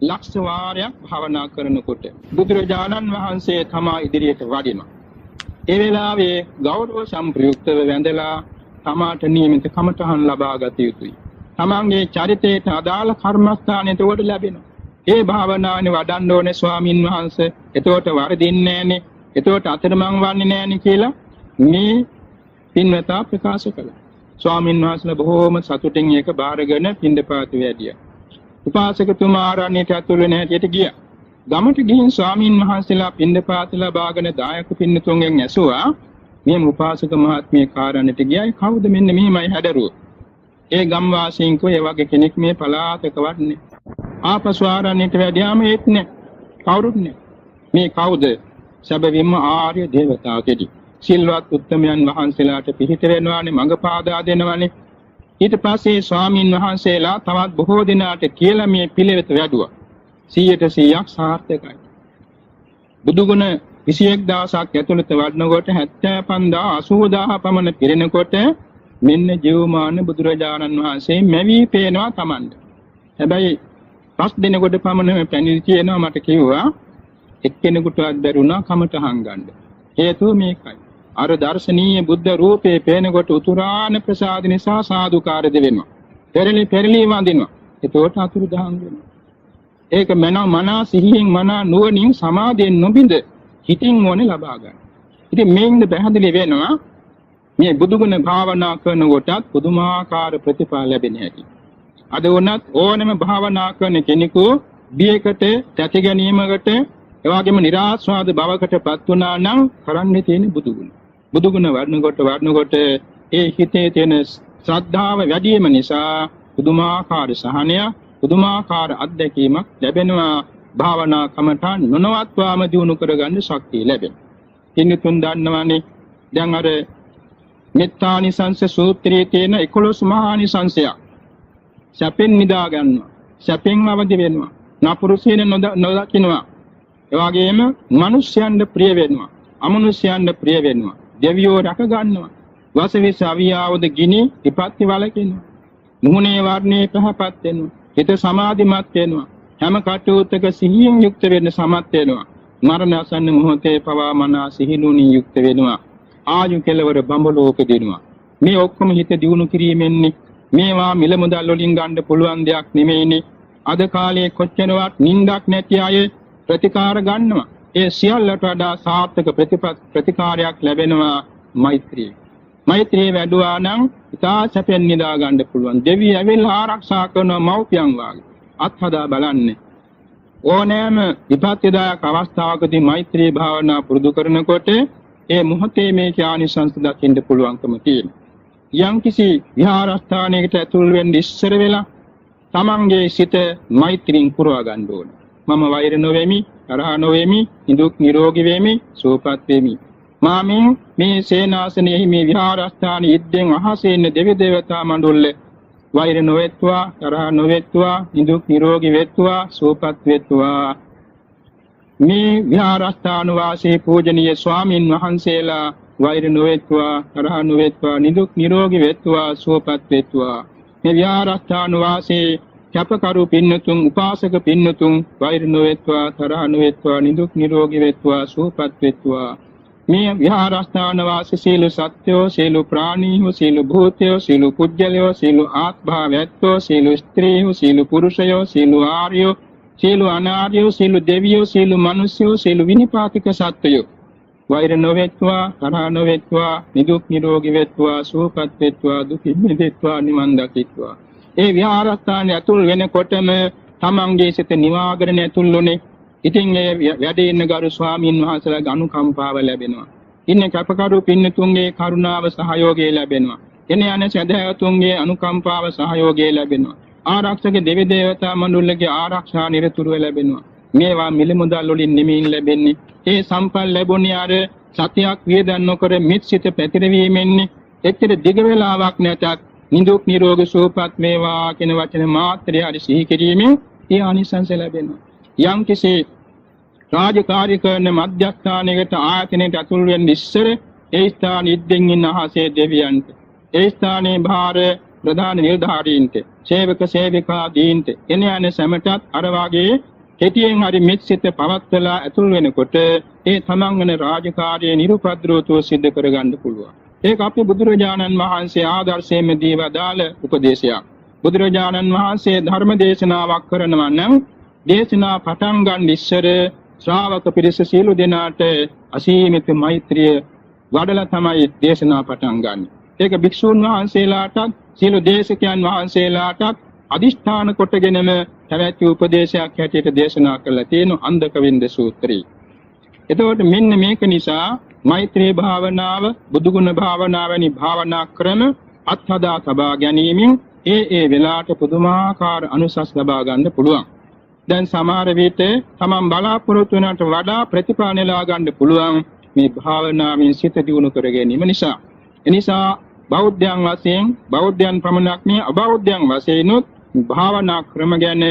A: ලක්ෂ වාරයක් භාවනා කරනකොට බුදුරජාණන් වහන්සේ තමා ඉදිරියට වඩිනවා. ඒ වෙලාවේ ගෞරව සම්ප්‍රයුක්තව වැඳලා තමාට නියමිත කමඨහන් ලබා ගත යුතුයි. තමන්ගේ චරිතයට අදාළ කර්මස්ථානයට උඩ ලැබෙනවා. ඒ භාවනාවනේ වඩන්න ඕනේ ස්වාමින් වහන්සේ. එතකොට වරදින්නේ නැහනේ. එතකොට අතරමං වන්නේ නැහනේ කියලා මේ පින්වතා ප්‍රකාශ කළා. ස්වාමින් වහන්සේලා බොහෝම සතුටින් ඒක බාරගෙන පින්දපාත වැඩියා. උපාසකතුමා ආරණ්‍යයට ඇතුළු වෙන හැටියට ගියා. ගමට ගිහින් ස්වාමින් වහන්සේලා පින්දපාත ලබාගෙන දායක පින්නතුන්ගෙන් ඇසුවා මේ උපාසක මහත්මිය කාරණයට ගියයි කවුද මෙන්න මෙහිමයි හැදරුව. ඒ ගම් වාසීන් කෝ ඒ වගේ කෙනෙක් මේ පලාතක වඩන්නේ. ආපසු ආරණ්‍යයට වැඩියාම ඒත් නෑ. කවුරුත් නෑ. මේ කවුද? සැබවින්ම ආර්ය දේවතා කෙනෙක්. සිල්වත් උත්තමයන් වහන්සේලාට පිහිට වෙනවානේ, මඟ පාදා දෙනවානේ. ඊට පස්සේ ස්වාමින් වහන්සේලා තවත් බොහෝ දිනාට කියලා මේ පිළිවෙත වැඩුවා. 100% සාර්ථකයි. බුදුගුණ 21 දවසක් ඇතුළත වඩනකොට 75000 පමණ පිරෙනකොට මෙන්න ජීවමාන බුදුරජාණන් වහන්සේ මැවි පේනවා Tamand. හැබැයි 5 දිනකට පමණ පැනිරි කියනවා මට කිව්වා එක්කෙනෙකුටවත් බැරුණා කමටහන් ගන්න. හේතුව මේකයි. අර දර්ශනීය බුද්ධ රූපේ පේනකොට උතුරාන ප්‍රසාද නිසා සාදුකාර දෙවෙනවා. පෙරලි වඳිනවා. ඒතකොට අතුරුදහන් වෙනවා. ඒක මනා සිහියෙන් මනා නුවණින් සමාධියෙන් නොබින්ද හිතින් ඕනේ ලබා ගන්න. ඉතින් මේින්ද පැහැදිලි වෙනවා මේ බුදුගුණ භාවනා කරන කොටත් පුදුමාකාර ප්‍රතිඵල ලැබෙන හැටි. අද වුණත් ඕනෑම භාවනා කරන කෙනෙකු බියකට, තැති ගැනීමකට, එවාගෙම නිරාස්වාද භවකටපත් වුණා නම් කරන්නේ තියෙන බුදුගුණ. බුදුගුණ වඩනකොට ඒ හිතේ තියෙන ශ්‍රද්ධාව වැඩි වීම නිසා පුදුමාකාර සහනය, පුදුමාකාර අත්දැකීමක් ලැබෙනවා. භාවනා කමඨාන් නොනවත්වාම දිනු කරගන්න ශක්තිය ලැබෙනවා. ඉන්නතුන් දන්නවනේ දැන් අර මෙත්තානිසංස සූත්‍රයේ තියෙන 11 මහානිසංසයක්. සැපෙන් නිදා ගන්නවා. සැපෙන් අවදි වෙනවා. නපුරුසීන නොදකින්නවා. එවාගෙම මිනිස්යන්ට ප්‍රිය වෙනවා. අමනුෂ්‍යයන්ට ප්‍රිය වෙනවා. දෙවියෝ රැක ගන්නවා. වසවිස අවියාවද ගිනි විපත්ති වලකිනවා. මුහුණේ වර්ණේ පහපත් වෙනවා. හිත සමාධිමත් වෙනවා. හැම කටයුත්තක සිහියෙන් යුක්ත වෙන්න සමත් වෙනවා. මරණ අසන්න මොහොතේ පවා මනා සිහිනුවණින් යුක්ත වෙනවා. ආයු කෙලවර බඹලෝ උපදිනවා. මේ ඔක්කොම හිත දියුණු කිරීමෙන්නේ. මේවා මිල මුදල් වලින් ගන්න පුළුවන් දෙයක් නෙමෙයිනේ. අද කාලේ කොච්චරවත් නිින්දක් නැති අය ප්‍රතිකාර ගන්නවා. ඒ සියල්ලට වඩා සාර්ථක ප්‍රතිකාරයක් ලැබෙනවා මෛත්‍රිය. මෛත්‍රිය වැඩුවා නම් ඉතා සැපෙන් නිදා ගන්න පුළුවන්. දෙවියන් ඇවිල්ලා ආරක්ෂා කරන මව්පියන් වාගේ. අත්හදා බලන්නේ. ඕනෑම විපත්තිදායක අවස්ථාවකදී මෛත්‍රී භාවනා පුරුදු කරනකොට ඒ මොහොතේ මේ ඥානිසංස දකින්න පුළුවන්කම තියෙනවා. යම්කිසි විහාරස්ථානයකට ඇතුල් වෙන්න ඉස්සර වෙලා තමන්ගේ සිත මෛත්‍රියෙන් පුරවා ගන්න ඕනේ. මම වෛර නොවෙමි, තරහ නොවෙමි, නිදුක් නිරෝගී වෙමි, සුවපත් වෙමි. මාමින් මේ සේනාසනයේ මේ විහාරස්ථානයේ ඉද්දෙන් අහසේ ඉන්න දෙවි දේවතා මඬුල්ලේ වෛර නොවෙත්වා, තරහ නොවෙත්වා, නිදුක් නිරෝගී වෙත්වා, සුවපත් වෙත්වා. මේ විහාරස්ථාන වාසී පූජනීය ස්වාමින් වහන්සේලා වෛර නොවෙත්වා, තරහ නොවෙත්වා, නිදුක් නිරෝගී වෙත්වා, සුවපත් වෙත්වා. මේ විහාරස්ථාන වාසී කැපකරු පින්නතුන්, උපාසක පින්නතුන් වෛර නොවෙත්වා, තරහ නොවෙත්වා, නිදුක් නිරෝගී වෙත්වා, සුවපත් වෙත්වා. මේ විහාරස්ථාන වාසී සීල සත්‍යෝ, සීල ප්‍රාණීහු, සීල භූතයෝ, සීල පුජ්‍යලයෝ, සීල ආත්භාවයත්වෝ, සීල ස්ත්‍රීහු, සීල පුරුෂයෝ, සීල ආර්යෝ, සීල අනාර්යෝ, සීල දෙවියෝ, සීල මනුෂ්‍යෝ, සීල විනිපාතික සත්වයෝ වෛර නොවෙත්වා, තරහ නොවෙත්වා, නිදුක් නිරෝගී වෙත්වා, සුවපත් වෙත්වා, දුකින් මිදෙත්වා, නිවන් දකිත්වා. ඒ විහාරස්ථානයේ ඇතුල් වෙනකොටම තමන්ගේ සිත නිවාගෙන ඇතුල්ුනේ. ඉතින් ඒ වැඩ ඉන්න ගරු ස්වාමීන් වහන්සේලාගේ අනුකම්පාව ලැබෙනවා. ඉන්නේ කැපකරු පින්නතුන්ගේ කරුණාව සහයෝගය ලැබෙනවා. එන යන සදහැවතුන්ගේ අනුකම්පාව සහයෝගය ලැබෙනවා. ආරක්ෂක දෙවි දේවතා මණ්ඩලයේ ආරක්ෂා නිරතුරුව ලැබෙනවා. මේවා මිල මුදල් වලින් නෙමෙයි ලැබෙන්නේ. ඒ සම්පල් ලැබුණේ අර සතියක් වියදම් නොකර මිත්‍සිත පැතිරවීමෙන්නේ. එච්චර දිග වේලාවක් නැතත් නිදුක් නිරෝගී සුවපත් වේවා කියන වචන මාත්‍රය හරි සිහි කිරීමෙන් ඒ ආනිසංස ලැබෙනවා. යම් කිසි රාජකාරී කරන මධ්‍යස්ථානයකට ආයතනයට ඇතුල් වෙන්න ඉස්සර ඒ ස්ථානයේ ඉද්දෙන් ඉන්න අහසේ දෙවියන්ට, ඒ ස්ථානයේ භාර ප්‍රධාන නිලධාරීන්ට, සේවක සේවිකා දීන්ට එන යන සැමටත් අර වාගේ කෙටියෙන් හරි මෙත්සිත පවත්වලා ඇතුල් වෙනකොට ඒ තමන් වෙන රාජකාරිය නිරුපද්‍රවතුව සිද්ධ කරගන්න පුළුවන්. ඒක අපේ බුදුරජාණන් වහන්සේ ආදර්ශයෙන් දීවදාල උපදේශයක්. බුදුරජාණන් වහන්සේ ධර්ම දේශනාවක් කරනවා නම් දේශනා පටන් ගන්න ඉස්සර ශ්‍රාවක පිරිස සියලු දෙනාට අසීමිත මෛත්‍රිය වඩලා තමයි දේශනා පටන් ගන්න. ඒක භික්ෂුන් වහන්සේලාටත් සියලු දේශකයන් වහන්සේලාටත් අදිෂ්ඨාන කොටගෙනම පැවැත්වූ උපදේශයක් හැටියට දේශනා කළා තියෙන අන්ධක වින්ද සූත්‍රය. එතකොට මෙන්න මේක නිසා මෛත්‍රී භාවනාව, බුදුගුණ භාවනාව වැනි භාවනා ක්‍රම අත්හදා තබා ගැනීමෙන් ඒ වෙලාවට පුදුමාකාර අනුසස් ලබා ගන්න පුළුවන්. දැන් සමහර විට තමන් බලාපොරොත්තු වෙනට වඩා ප්‍රතිඵල නෙලා ගන්න පුළුවන් මේ භාවනාවෙන් සිත දියුණු කර ගැනීම නිසා. එනිසා බෞද්ධයන් වශයෙන්, බෞද්ධයන් පමණක් නෙවෙයි අබෞද්ධයන් වශයෙන්ුත් භාවනා ක්‍රම ගැන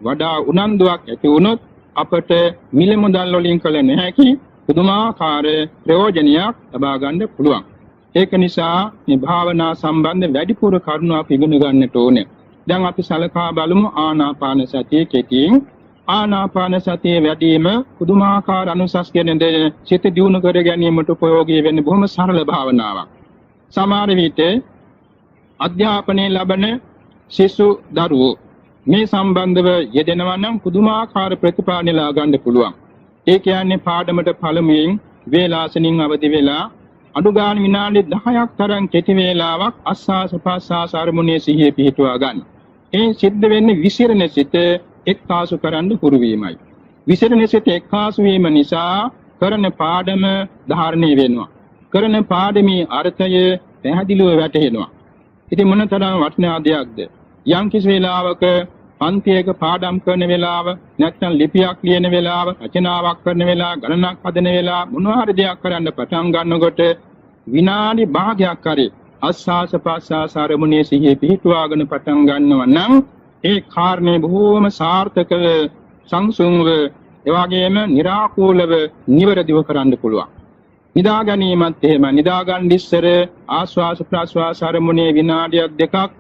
A: වඩා උනන්දුවක් ඇති වුණොත් අපට මිල මුදල් වලින් කළ නොහැකි පුදුමාකාර ප්‍රයෝජනයක් ලබා ගන්න පුළුවන්. ඒක නිසා මේ භාවනා සම්බන්ධ වැඩිපුර කරුණු අපි ඉගෙන ගන්නට ඕනේ. දැන් අපි සලකා බලමු ආනාපාන සතිය කෙටියෙන්. ආනාපාන සතිය වැඩිම පුදුමාකාර අනුසස් ගැනද සිත දියුණු කර ගැනීමට ප්‍රයෝගී වෙන බොහොම සරල භාවනාවක්. සමහර විට අධ්‍යාපනයේ ලබන ශිශු දරුවෝ මේ සම්බන්ධව යෙදෙනවා නම් පුදුමාකාර ප්‍රතිඵල නෙලා ගන්න පුළුවන්. ඒ කියන්නේ පාඩමට පළමුවෙන් වේලාසනින් අවදි වෙලා අඩු ගාන විනාඩි 10ක් තරම් කෙටි වේලාවක් ආස්වාස ප්‍රාස්වාස අරමුණේ සිහිය පිහිටුවා ගන්න. ඒ සිද්ධ වෙන්නේ විසිරෙන සිත එක්කාසු කරන්න පුරු වීමයි. විසිරෙන සිත එක්කාසු වීම නිසා කරන පාඩම ධාරණය වෙනවා. කරන පාඩමේ අර්ථය පැහැදිලිව වැටහෙනවා. ඉතින් මොනතරම් වටිනා දෙයක්ද? යම් කිසි වෙලාවක පන්තියක පාඩම් කරන වෙලාව, නැත්නම් ලිපියක් ලියන වෙලාව, රචනාවක් කරන වෙලාව, ගණනක් හදන වෙලාව, මොනවා හරි දෙයක් කරන්න පටන් ගන්නකොට විනාඩි භාගයක් හරි ආස්වාස ප්‍රාස්වාස අරමුණේ සිහිය පිහිටුවාගෙන පටන් ගන්නවා නම් ඒ කාරණේ බොහෝම සාර්ථකව, සංසුන්ව, එවාගෙම निराකූලව නිවැරදිව කරන්න පුළුවන්. නිදා ගැනීමත් එහෙම. නිදා ගන්න ඉස්සර ආස්වාස ප්‍රාස්වාස අරමුණේ විනාඩියක් දෙකක්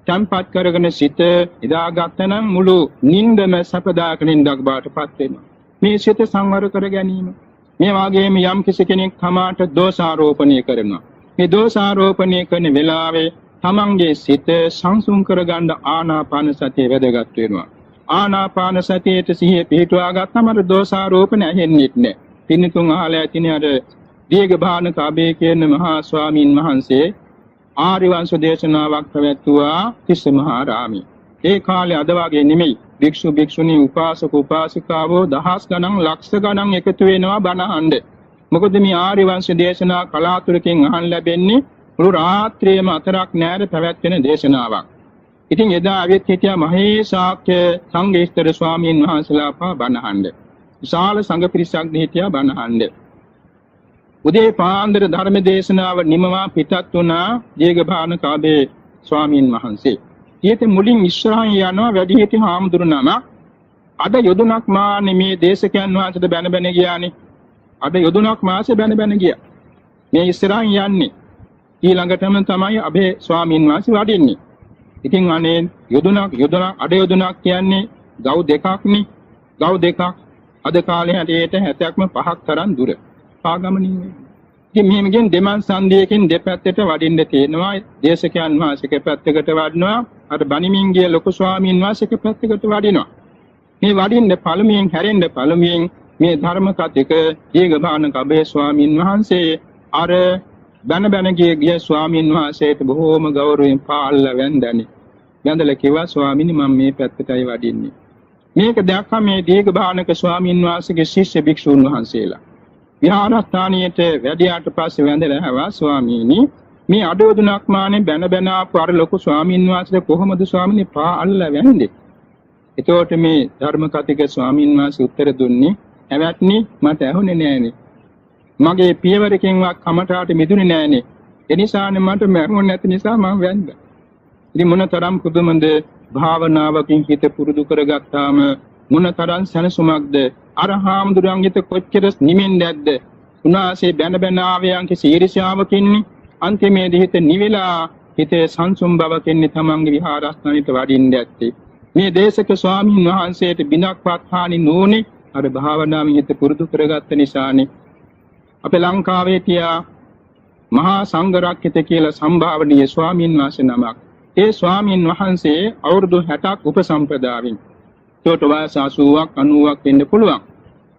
A: තැම්පත් කරගෙන සිට ඉදාගත්තනම් මුළු නිින්දම සැපදායක නිින්දක් බාටපත් වෙනවා. මේ සිත සංවර කර ගැනීම. මේ වාගේම යම් කිසි කෙනෙක් තමාට දෝෂාරෝපණය කරනවා. මේ දෝෂාරෝපණය කරන වෙලාවේ තමන්ගේ සිත සංසුන් කරගන්න ආනාපාන සතිය වැදගත් වෙනවා. ආනාපාන සතියට සිහිය පිහිටුවා ගත්තම අර දෝෂාරෝපණ ඇහෙන්නේ නැහැ. පින්තුන් අහලා ඇතිනේ අර දීඝභානක අබේ කියන මහා ස්වාමීන් වහන්සේ ආර්ය වංශ දේශනාවක් පැවැත්වුවා තිස්ස මහා රාමී. ඒ කාලේ අද වගේ නෙමෙයි. භික්ෂු භික්ෂුණී උපාසක උපාසිකාවෝ දහස් ගණන් ලක්ෂ ගණන් එකතු වෙනවා බණ අහන්න. මොකද මේ ආර්ය වංශ දේශනා කලාතුරකින් අහන්න ලැබෙන්නේ මුළු රාත්‍රියම අතරක් නැර පැවැත්වෙන දේශනාවක්. ඉතින් එදා අවිත් හිටියා මහේශාක්‍ය සංඝේස්තර ස්වාමීන් වහන්සේලා පා බණ අහන්න. විශාල සංඝ පිරිසක් හිටියා බණ අහන්න. උදේ පාන්දර ධර්ම දේශනාව නිමවා පිටත් වුණා දීඝභානක අබේ ස්වාමීන් වහන්සේ. ඊට මුලින් ඉස්සරහින් යනවා වැඩිහිටි හාමුදුරු නම. අද යොදුනක් මානේ මේ දේශකයන් වහන්සේට බැන බැන ගියානේ. අද යොදුනක් මාසේ බැන බැන ගියා. මේ ඉස්සරහින් යන්නේ. ඊළඟටම තමයි අබේ ස්වාමීන් වහන්සේ වඩින්නේ. ඉතින් අනේ යොදුනක් කියන්නේ ගව් දෙකක්නේ. ගව් දෙකක් අද කාලේ හැටියට 70ක්ම 5ක් තරම් දුර. පාගමනින්. ඉතින් මෙහෙමකින් දෙමන් සංදියකින් දෙපැත්තට වඩින්න තියෙනවා. දේශකයන් වහන්සේක පැත්තකට වඩිනවා. අර බණිමින් ගිය ලොකු ස්වාමීන් වහන්සේක පැත්තකට වඩිනවා. මේ වඩින්න පළමුවෙන් හැරෙන්න පළමුවෙන් මේ ධර්ම කතික දීඝභානක අබේ ස්වාමීන් වහන්සේ අර බණ ගිය ස්වාමීන් වහන්සේට බොහෝම ගෞරවයෙන් පාල්ලා වැඳන්නේ. වැඳලා කිව්වා ස්වාමීනි මම මේ පැත්තටයි වඩින්නේ. මේක දැක්කම මේ දීඝභානක ස්වාමීන් වහන්සේගේ ශිෂ්‍ය භික්ෂුන් වහන්සේලා විහාරස්ථානියට වැඩියාට පස්සේ වැඳලා ආවා ස්වාමීනි මේ අඩෝදුනක් මානේ බැන බැන ආපු අර ලොකු ස්වාමීන් වහන්සේ කොහොමද ස්වාමීනි පා අල්ලලා වැඳේ? එතකොට මේ ධර්ම කතික ස්වාමීන් වහන්සේ උත්තර දුන්නේ "ඇවැත්නි මට ඇහුනේ නෑනේ. මගේ පියවරකින්වත් කමඨාට මිදුනේ නෑනේ. ඒ නිසානේ මට මරුණ නැති නිසා මම වැන්දා." ඉතින් මොනතරම් පුදුමද භාවනාවකින් හිත පුරුදු කරගත්තාම මොනතරම් සැනසුමක්ද අර හාමුදුරන්ගෙත කොච්චර නිමෙන්නේ නැද්ද? උනාසේ බැන බැන ආවයන්ගේ සීරිෂාවකින්නේ අන්තිමේදී හිත නිවිලා හිතේ සංසුම් බවකින්නේ තමන්ගේ විහාරස්ථානෙට වඩින්න ඇත්තේ. මේ දේශක ස්වාමීන් වහන්සේට බිනක්වත් හානි නොනේ අර භාවනාවෙන් හිත පුරුදු කරගත්ත නිසානේ. අපේ ලංකාවේ තියා මහා සංඝරක්කිත කියලා සම්භාවනීය ස්වාමීන් වහන්සේ නමක්. ඒ ස්වාමීන් වහන්සේ අවුරුදු 60ක් උපසම්පදාවෙන් තොට වයස 80ක් 90ක් වෙන්න පුළුවන්.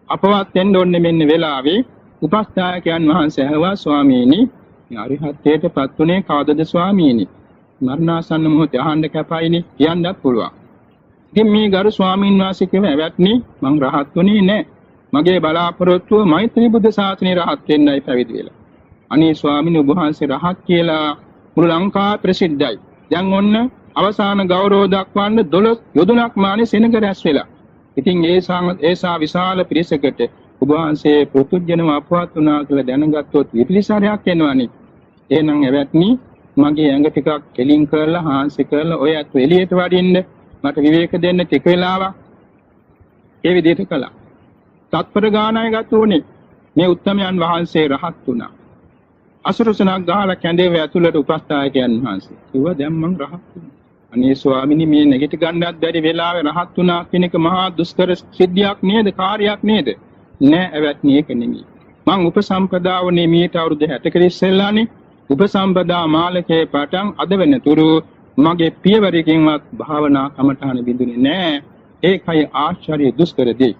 A: අපවත් වෙන්න ඕනේ මෙන්න වෙලාවේ උපස්ථායකයන් වහන්සේ ඇහුවා ස්වාමීනි අරිහත්ත්වයට පත්ුනේ කවදද ස්වාමීනි? මරණාසන්න මොහොතේ අහන්න කැපයිනේ කියන්නත් පුළුවන්. ඉතින් මේ ගරු ස්වාමීන් වහන්සේ කිව්ව "ඇවැත්නි මං රහත් වුණේ නැහැ. මගේ බලාපොරොත්තුව මෛත්‍රී බුද්ධ ශාසනය රහත් වෙන්නයි පැවිදි වෙලා." අනේ ස්වාමීන් වහන්සේ රහත් කියලා මුළු ලංකාව ප්‍රසිද්ධයි. දැන් ඔන්න අවසාන ගෞරව දක්වන්න 12 යොදුනක් මානේ සෙනඟ රැස් වෙලා. ඉතින් ඒසා විශාල පිරිසකට ඔබ වහන්සේ පෘතුජනව අපවත් වුණා කියලා දැනගත්තොත් විපිලිසරයක් එනවනේ. එහෙනම් එවත්නි මගේ ඇඟ ටිකක් කෙලින් කරලා හාන්සි කරලා ඔය අත් එළියට වඩින්න මට විවේක දෙන්න ටික වෙලාවක්. ඒ විදිහට කළා. තත්පර ගානයි ගත උනේ. මේ උත්තමයන් වහන්සේ රහත් වුණා. අසුරසනක් ගහලා කැඳේ ඇතුළට උපස්ථායකයන් වහන්සේ කිව්වා දැන් මං රහත් වුණා. අනේ ස්වාමිනී මේ නැගිට ගන්නත් බැරි වෙලාවේ රහත් වුණා කියන එක මහා දුෂ්කර සිද්ධියක් නේද? කාර්යයක් නේද? නෑ එවත්නි ඒක නෙමෙයි. මං උපසම්පදා වුණේ මීට අවුරුදු 60කට ඉස්සෙල්ලානේ. උපසම්පදා මාලකේ පටන් අද වෙනතුරු මගේ පියවරකින්වත් භාවනා කමඨාන බිඳුනේ නෑ. ඒකයි ආශ්චර්ය දුෂ්කර දේ.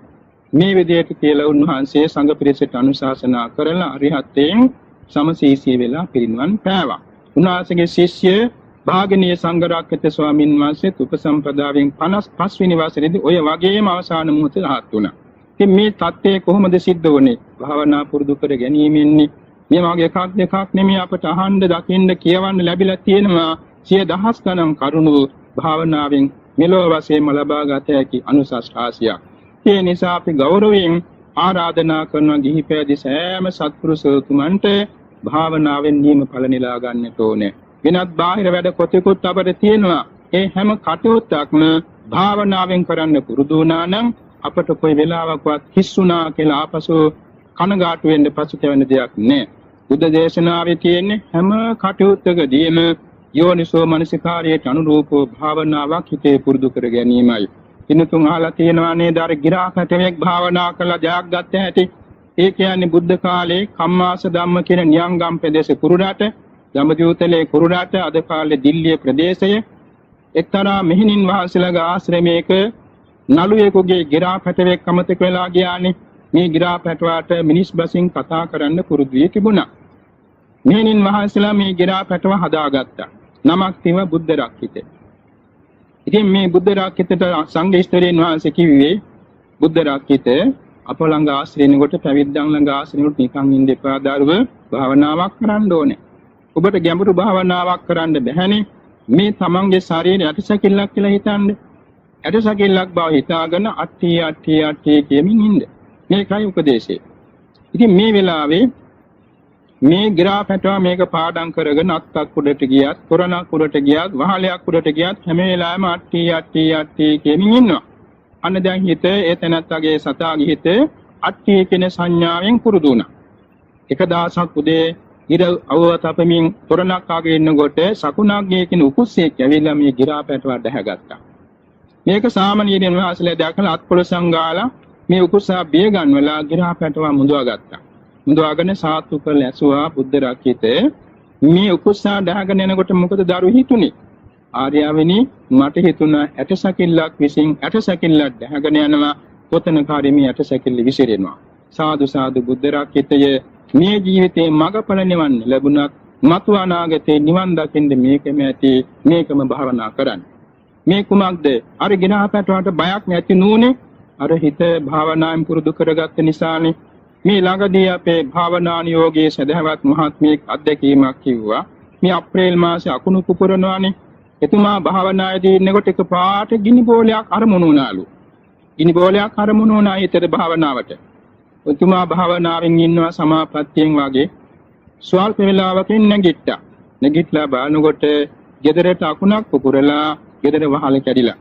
A: මේ විදිහට කියලා උන්වහන්සේ සංඝ පිරිසට අනුශාසනා කරලා අරිහත්යෙන් සමසීසී වෙලා පිරිනිවන් පෑවා. උන්වහන්සේගේ ශිෂ්‍ය භාගනීය සංඝරක්කිත ස්වාමින් වහන්සේ උපසම්පදාවෙන් 55 වෙනි වසරේදී ඔය වගේම අවසාන මොහොතේ රහත් වුණා. ඉතින් මේ தත්ත්වය කොහොමද සිද්ධ වුනේ? භාවනා පුරුදු කර ගැනීමෙන්නේ. මේ වගේ එකක් දෙකක් නෙමෙයි අපට අහන්න දකින්න කියවන්න ලැබිලා තියෙනවා 100,000 ගණන් කරුණු භාවනාවෙන් මෙලොව වශයෙන්ම ලබා ගත හැකි අනුසස් රාශියක්. ඒ නිසා අපි ගෞරවයෙන් ආරාධනා කරන ගිහි පැවිදි සෑම සත්පුරුෂතුමන්ට භාවනාවෙන් නියම ඵල නෙලා ගන්නට ඕනේ. වෙනත් බාහිර වැඩ කොතෙකුත් අපට තියෙනවා. ඒ හැම කටයුත්තක්ම භාවනාවෙන් කරන්න පුරුදු වුණා නම් අපට කොයි වෙලාවකවත් හිස්සුණා කියලා ආපසු කනගාටු වෙන්න පසුතැවෙන දෙයක් නෑ. බුද්ධ දේශනාවේ තියෙන්නේ හැම කටයුත්තකදීම යෝනිසෝ මනසිකාරයට අනුරූපව භාවනාවක් හිතේ පුරුදු කර ගැනීමයි. ඉන්නතුන් අහලා තියෙනවා නේද අර ගිරාපැටවෙක් භාවනා කළා ජයක් ගත්ත හැටි. ඒ කියන්නේ බුද්ධ කාලේ කම්මාස ධම්ම කියන නියංගම් ප්‍රදේශ කුරුරට, දඹදිවුතලේ කුරුරට, අද කාලේ දිල්ලිය ප්‍රදේශය එක්තරා මෙහෙණින් වහන්සේලාගේ ආශ්‍රමයක නළුවෙකුගේ ගිරාපැටවෙක් අමතක වෙලා ගියානේ. මේ ගිරාපැටවාට මිනිස් බසින් කතා කරන්න පුරුදු වී තිබුණා. මෙහෙණින් වහන්සේලා මේ ගිරාපැටව හදාගත්තා. නමක් තිබ්බ බුද්ධ රක්කිත. ඉතින් මේ බුද්ධ රක්කිතට සංඝ ඉස්තරයන් වහන්සේ කිව්වේ බුද්ධ රක්කිත අප ළඟ ආශ්‍රයනකොට පැවිද්දන් ළඟ ආශ්‍රයනකොට නිකන් ඉන්න එපා දරුව භාවනාවක් කරන්න ඕනේ. ඔබට ගැඹුරු භාවනාවක් කරන්න බැහැනේ. මේ තමන්ගේ ශරීරය ඇටසැකිල්ලක් කියලා හිතන්නේ. ඇටසැකිල්ලක් බව හිතාගෙන අට්ටි කියමින් ඉන්න. මේකයි උපදේශය. ඉතින් මේ වෙලාවේ මේ ගිරාපැටවා මේක පාඩම් කරගෙන අත්තක් උඩට ගියත්, තොරණක් උඩට ගියත්, වහලයක් උඩට ගියත් හැම වෙලාවෙම අට්ටි කියමින් ඉන්නවා. අන්න දැන් හිත ඒ තැනත්තගේ සතාගේ හිත අට්ටි කියන සංඥාවෙන් පුරුදු වුණා. එක දවසක් උදේ ඉර අවවතපමින් තොරණක් ආගේ ඉන්නකොට සකුණාගේ කියන උකුස්සෙක් ඇවිල්ලා මේ ගිරාපැටවා දැහැගත්තා. මේක සාමාන්‍යයෙන් වහන්සේලා දැකලා අත්පොළ සංගාලා මේ උකුස්සා බිය ගන්නවලා ගිරාපැටවා මුදවා ගත්තා. මුදවාගෙන සාතු කරලා ඇසුවා බුද්ධ රක්කිත මේ උකුස්සා දැහැගෙන යනකොට මොකද දරු හිතුනේ? ආර්යවෙනි මට හිතුණා ඇටසැකිල්ලක් විසින් ඇටසැකිල්ලක් දැහැගෙන යනවා කොතන කාර්යමේ ඇටසැකිල්ල විසිරෙනවා. සාදු සාදු බුද්ධ රක්කිතය මේ ජීවිතේ මගපල නිවන් ලැබුණත් මතු අනාගතේ නිවන් දකින්න මේකම ඇති මේකම භාවනා කරන්න. මේ කුමක්ද? අර ගිරාපැටවට බයක් නැති නූනේ. අර හිත භාවනාවෙන් පුරුදු කරගත්ත නිසානේ. මේ ළඟදී අපේ භාවනා නියෝගයේ සදහවත් මහත්මියක් අත්දැකීමක් කිව්වා. මේ අප්‍රේල් මාසේ අකුණු පුපුරනවානේ. එතුමා භාවනායේදී ඉන්නකොට එකපාරට ගිනි බෝලයක් අරමුණු වුණාලු. ගිනි බෝලයක් අරමුණු වුණා ඊතර භාවනාවට. එතුමා භාවනාවෙන් ඉන්නවා සමාපත්තියෙන් වගේ. ස්වල්ප වේලාවකින් නැගිට්ටා. නැගිටලා බලනකොට ගෙදරට අකුණක් පුපුරලා ගෙදර වහල කැඩිලා.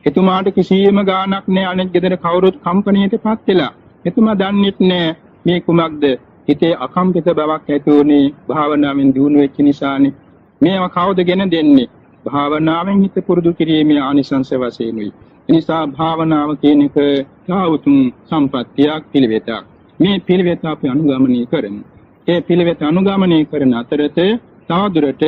A: එතුමාට කිසියම් ගාණක් නෑ අනෙක් ගෙදර කවුරුත් කම්පණියටපත් වෙලා. එතුමා දන්නේත් නෑ මේ කුමක්ද හිතේ අකම්පිත බවක් ඇති වුණේ භාවනාවෙන් දියුණු වෙච්ච නිසානේ. මේවා කවුද ගෙන දෙන්නේ? භාවනාවෙන් හිත පුරුදු කිරීමේ ආනිසංස වශයෙන්ුයි. එනිසා භාවනාව කියන එක තාවුතුම් සම්පත්තියක් පිළිවෙතක්. මේ පිළිවෙත අපි අනුගමනය කරමු. ඒ පිළිවෙත අනුගමනය කරන අතරතේ තවදුරට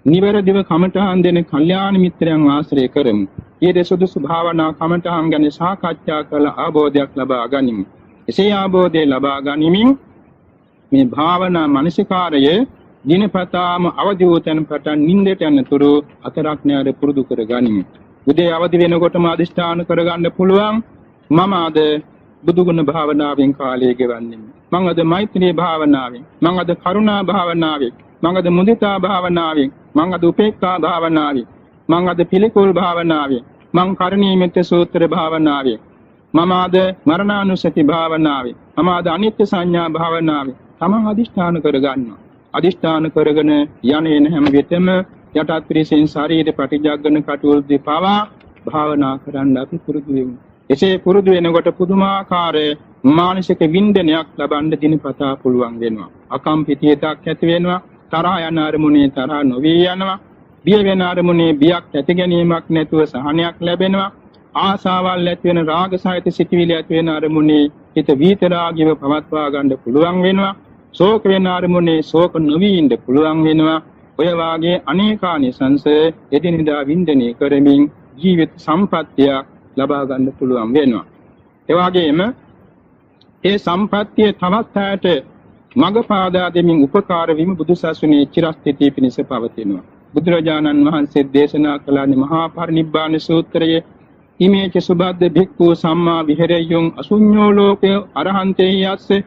A: නිවැරදිව කමඨහන් දෙන කල්යාණ මිත්‍රයන් ආශ්‍රය කරමු. ඊට සුදුසු භාවනා කමඨහන් ගැන සාකච්ඡා කළ අවබෝධයක් ලබා ගනිමු. එසේ අවබෝධය ලබා ගනිමින් මේ භාවනා මානසිකාරයේ දිනපතාම අවදි වූ තැන පටන් නිින්දට යනතුරු අතරක් නෑර පුරුදු කර ගනිමු. උදේ අවදි වෙනකොටම අදිෂ්ඨාන කරගන්න පුළුවන් මම අද බුදුගුණ භාවනාවෙන් කාලය ගෙවන්නේ. මම අද මෛත්‍රී භාවනාවෙන්, මම අද කරුණා භාවනාවෙන්, මම අද මුදිතා භාවනාවෙන්, මම අද උපේක්ඛා භාවනාවෙන්, මම අද පිළිකුල් භාවනාවෙන්, මම කරණීයමෙත්ත සූත්‍ර භාවනාවෙන්, මම අද මරණානුසති භාවනාවෙන්, මම අද අනිත්‍ය සංඥා භාවනාවෙන් තමන් අදිෂ්ඨාන කරගන්නවා. අදිෂ්ඨාන කරගෙන යන්නේ හැම විටම යටත් පිරිසෙන් ශරීර ප්‍රතිජාග්ගන කටයුතු පවා භාවනා කරන්න අපි පුරුදු වෙමු. එසේ පුරුදු වෙනකොට පුදුමාකාර මානසික වින්දනයක් ලබන්න දිනපතා පුළුවන් වෙනවා. අකම්පිතියයක් ඇති වෙනවා. තරහ යන අරමුණේ තරහ නොවී යනවා. බිය වෙන අරමුණේ බියක් ඇති ගැනීමක් නැතුව සහනයක් ලැබෙනවා. ආසාවල් ඇති වෙන රාග සහිත සිටිවිලි ඇති වෙන අරමුණේ හිත විතරාගිව පවත්වා ගන්න පුළුවන් වෙනවා. ශෝක වෙන අරමුණේ ශෝක නොවී ඉන්න පුළුවන් වෙනවා. ඔය වාගේ අනේකානිසංස එදිනෙදා වින්දනය කරමින් ජීවිත සම්පත්තිය ලබා ගන්න පුළුවන් වෙනවා. ඒ වගේම ඒ සම්පත්තිය තවත් හැට මඟ පාදා දෙමින් උපකාර වීම බුදුසසුනේ චිරස්ථිතිය පිණිස පවතිනවා. බුදුරජාණන් වහන්සේ දේශනා කළ මහා පරිනිබ්බාන සූත්‍රයේ ඉමේච සුබද්ද භික්ඛු සම්මා විහෙරෙය්‍යං අසුඤ්ඤෝ ලෝකේ අරහන්තේ යස්සේ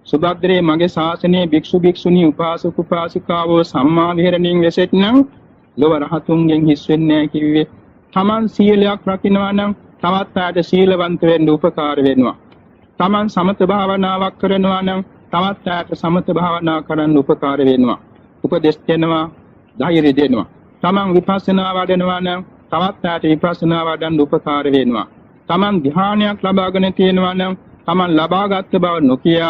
A: සුබද්දේ මගේ ශාසනයේ භික්ෂු භික්ෂුණී උපාසක උපාසිකාවෝ සම්මා විහෙරණින් වෙසෙත්නම් ලොව රහතුන්ගෙන් හිස් වෙන්නේ නැහැ කිව්වේ. තමන් සීලයක් රකින්නවා නම් තවත් අයට සීලවන්ත වෙන්න උපකාර වෙනවා. තමන් සමත භාවනාවක් කරනවා නම් තවත් අයට සමත භාවනා කරන්න උපකාර වෙනවා. උපදෙස් දෙනවා, ධෛර්ය දෙනවා. තමන් විපස්සනා වඩනවා නම් තවත් අයට විපස්සනා වඩන්න උපකාර වෙනවා. තමන් ධ්‍යානයක් ලබාගෙන තියෙනවා නම් තමන් ලබාගත් බව නොකිය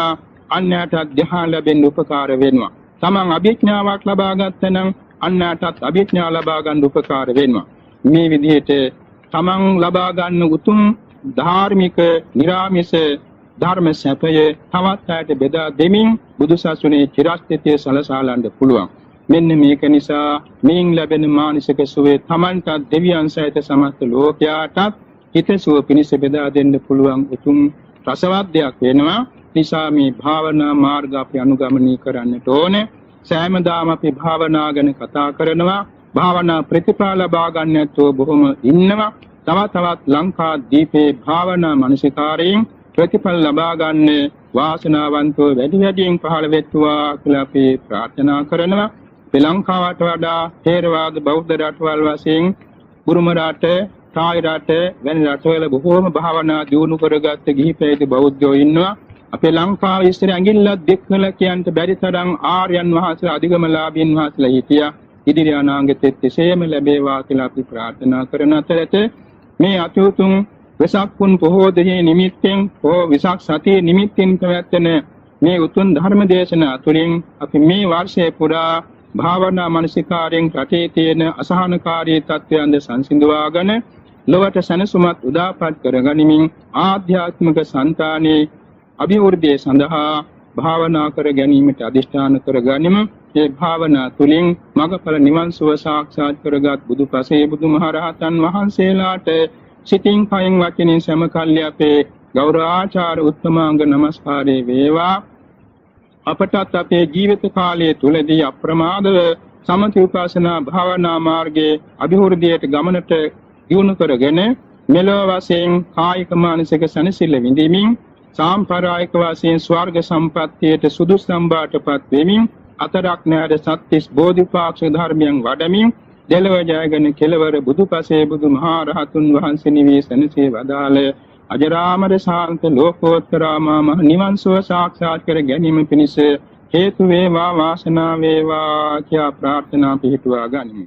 A: අන්‍යයට ධ්‍යාන ලැබෙන්න උපකාර වෙනවා. තමන් අභිඥාවක් ලබා ගත්තා නම් අන්‍යයටත් අභිඥා ලබා ගන්න උපකාර වෙනවා. මේ විදිහට තමන් ලබා ගන්න උතුම් ධාර්මික නිරාමිස ධර්ම සැපය තවත් අයට බෙදා දෙමින් බුදුසසුනේ චිරස්ථිතිය සලසාලන්න පුළුවන්. මෙන්න මේක නිසා මේන් ලැබෙන මානසික සුවේ තමන්ට දෙවියන් සහිත සමස්ත ලෝකයාට හිතසුව පිණිස බෙදා දෙන්න පුළුවන් උතුම් රසවත් දෙයක් වෙනවා. නිසා මේ භාවනා මාර්ග අපි අනුගමනය කරන්නට ඕනේ. සෑමදාම අපි භාවනා ගැන කතා කරනවා. භාවනා ප්‍රතිඵල ලබා ගන්නැත්තෝ බොහොම ඉන්නවා. තවත් ලංකා දීපේ භාවනා මානසිකාරයෙන් ප්‍රතිඵල ලබා ගන්න වාසනාවන්තව වැඩි වැඩියෙන් පහළ වෙත්වා කියලා අපි ප්‍රාර්ථනා කරනවා. ශ්‍රී ලංකාවට වඩා ථේරවාද බෞද්ධ රටවල් වශයෙන් බුරුම රට, තායි රට වැනි රටවල බොහෝම භාවනා දියුණු කරගත්ත ගිහි පැවිදි බෞද්ධයෝ ඉන්නවා. අපේ ලංකාවේ ඉස්සර ඇඟිල්ලක් දෙක්කල කියන්න බැරි තරම් ආර්යයන් වහන්සේලා අධිගමලාභීන් වහන්සේලා හිටියා. ඉදිරි අනාගතෙත් එසේම ලැබේවා කියලා අපි ප්‍රාර්ථනා කරන අතරතේ මේ අතුතුම් වෙසක් පුන් පොහෝ දෙහි නිමිත්තෙන් හෝ වෙසක් සතියේ නිමිත්තෙන් පැවැත්වෙන මේ උතුම් ධර්ම දේශනා තුළින් අපි මේ වර්ෂයේ පුරා භාවනා මානසිකාරයෙන් රටේ තියෙන අසහනකාරී තත්ත්වයන්ද සංසිඳවාගෙන ලොවට සැනසුමත් උදාපත් කරගනිමින් ආධ්‍යාත්මික సంతානයේ අභිවෘද්ධිය සඳහා භාවනා කර ගැනීමට අදිෂ්ඨාන කරගනිමු. මේ භාවනා තුළින් මඟඵල නිවන් සුව සාක්ෂාත් කරගත් බුදුපසේ බුදුමහරහතන් වහන්සේලාට සිතින් කයින් වචනෙන් සමකල්ලි අපේ ගෞරවාචාර උත්තමාංග නමස්කාරේ වේවා. අපටත් අපේ ජීවිත කාලය තුලදී අප්‍රමාදව සමථ විපස්සනා භාවනා මාර්ගයේ අභිවෘද්ධියට ගමනට දියුණු කරගෙන මෙලොව වශයෙන් කායික මානසික සැනසෙල්ල විඳින්මින් සාම්ප්‍රදායික වශයෙන් ස්වර්ග සම්පත්තියට සුදුසුම් බාටපත් වෙමින් අතරක් නැර සත්‍තිස් බෝධිපාක්ෂික ධර්මයන් වඩමින් දෙලව ජයගෙන කෙලවර බුදුපසේ බුදුමහා රහතුන් වහන්සේ නිවී සැනසී වදාළ අජරාමර ශාන්ත ලෝකෝත්තරාමා මහ නිවන් සුව සාක්ෂාත් කර ගැනීම පිණිස හේතු වේවා වාසනාව වේවා කියා ප්‍රාර්ථනා පිහිටුවා ගනිමු.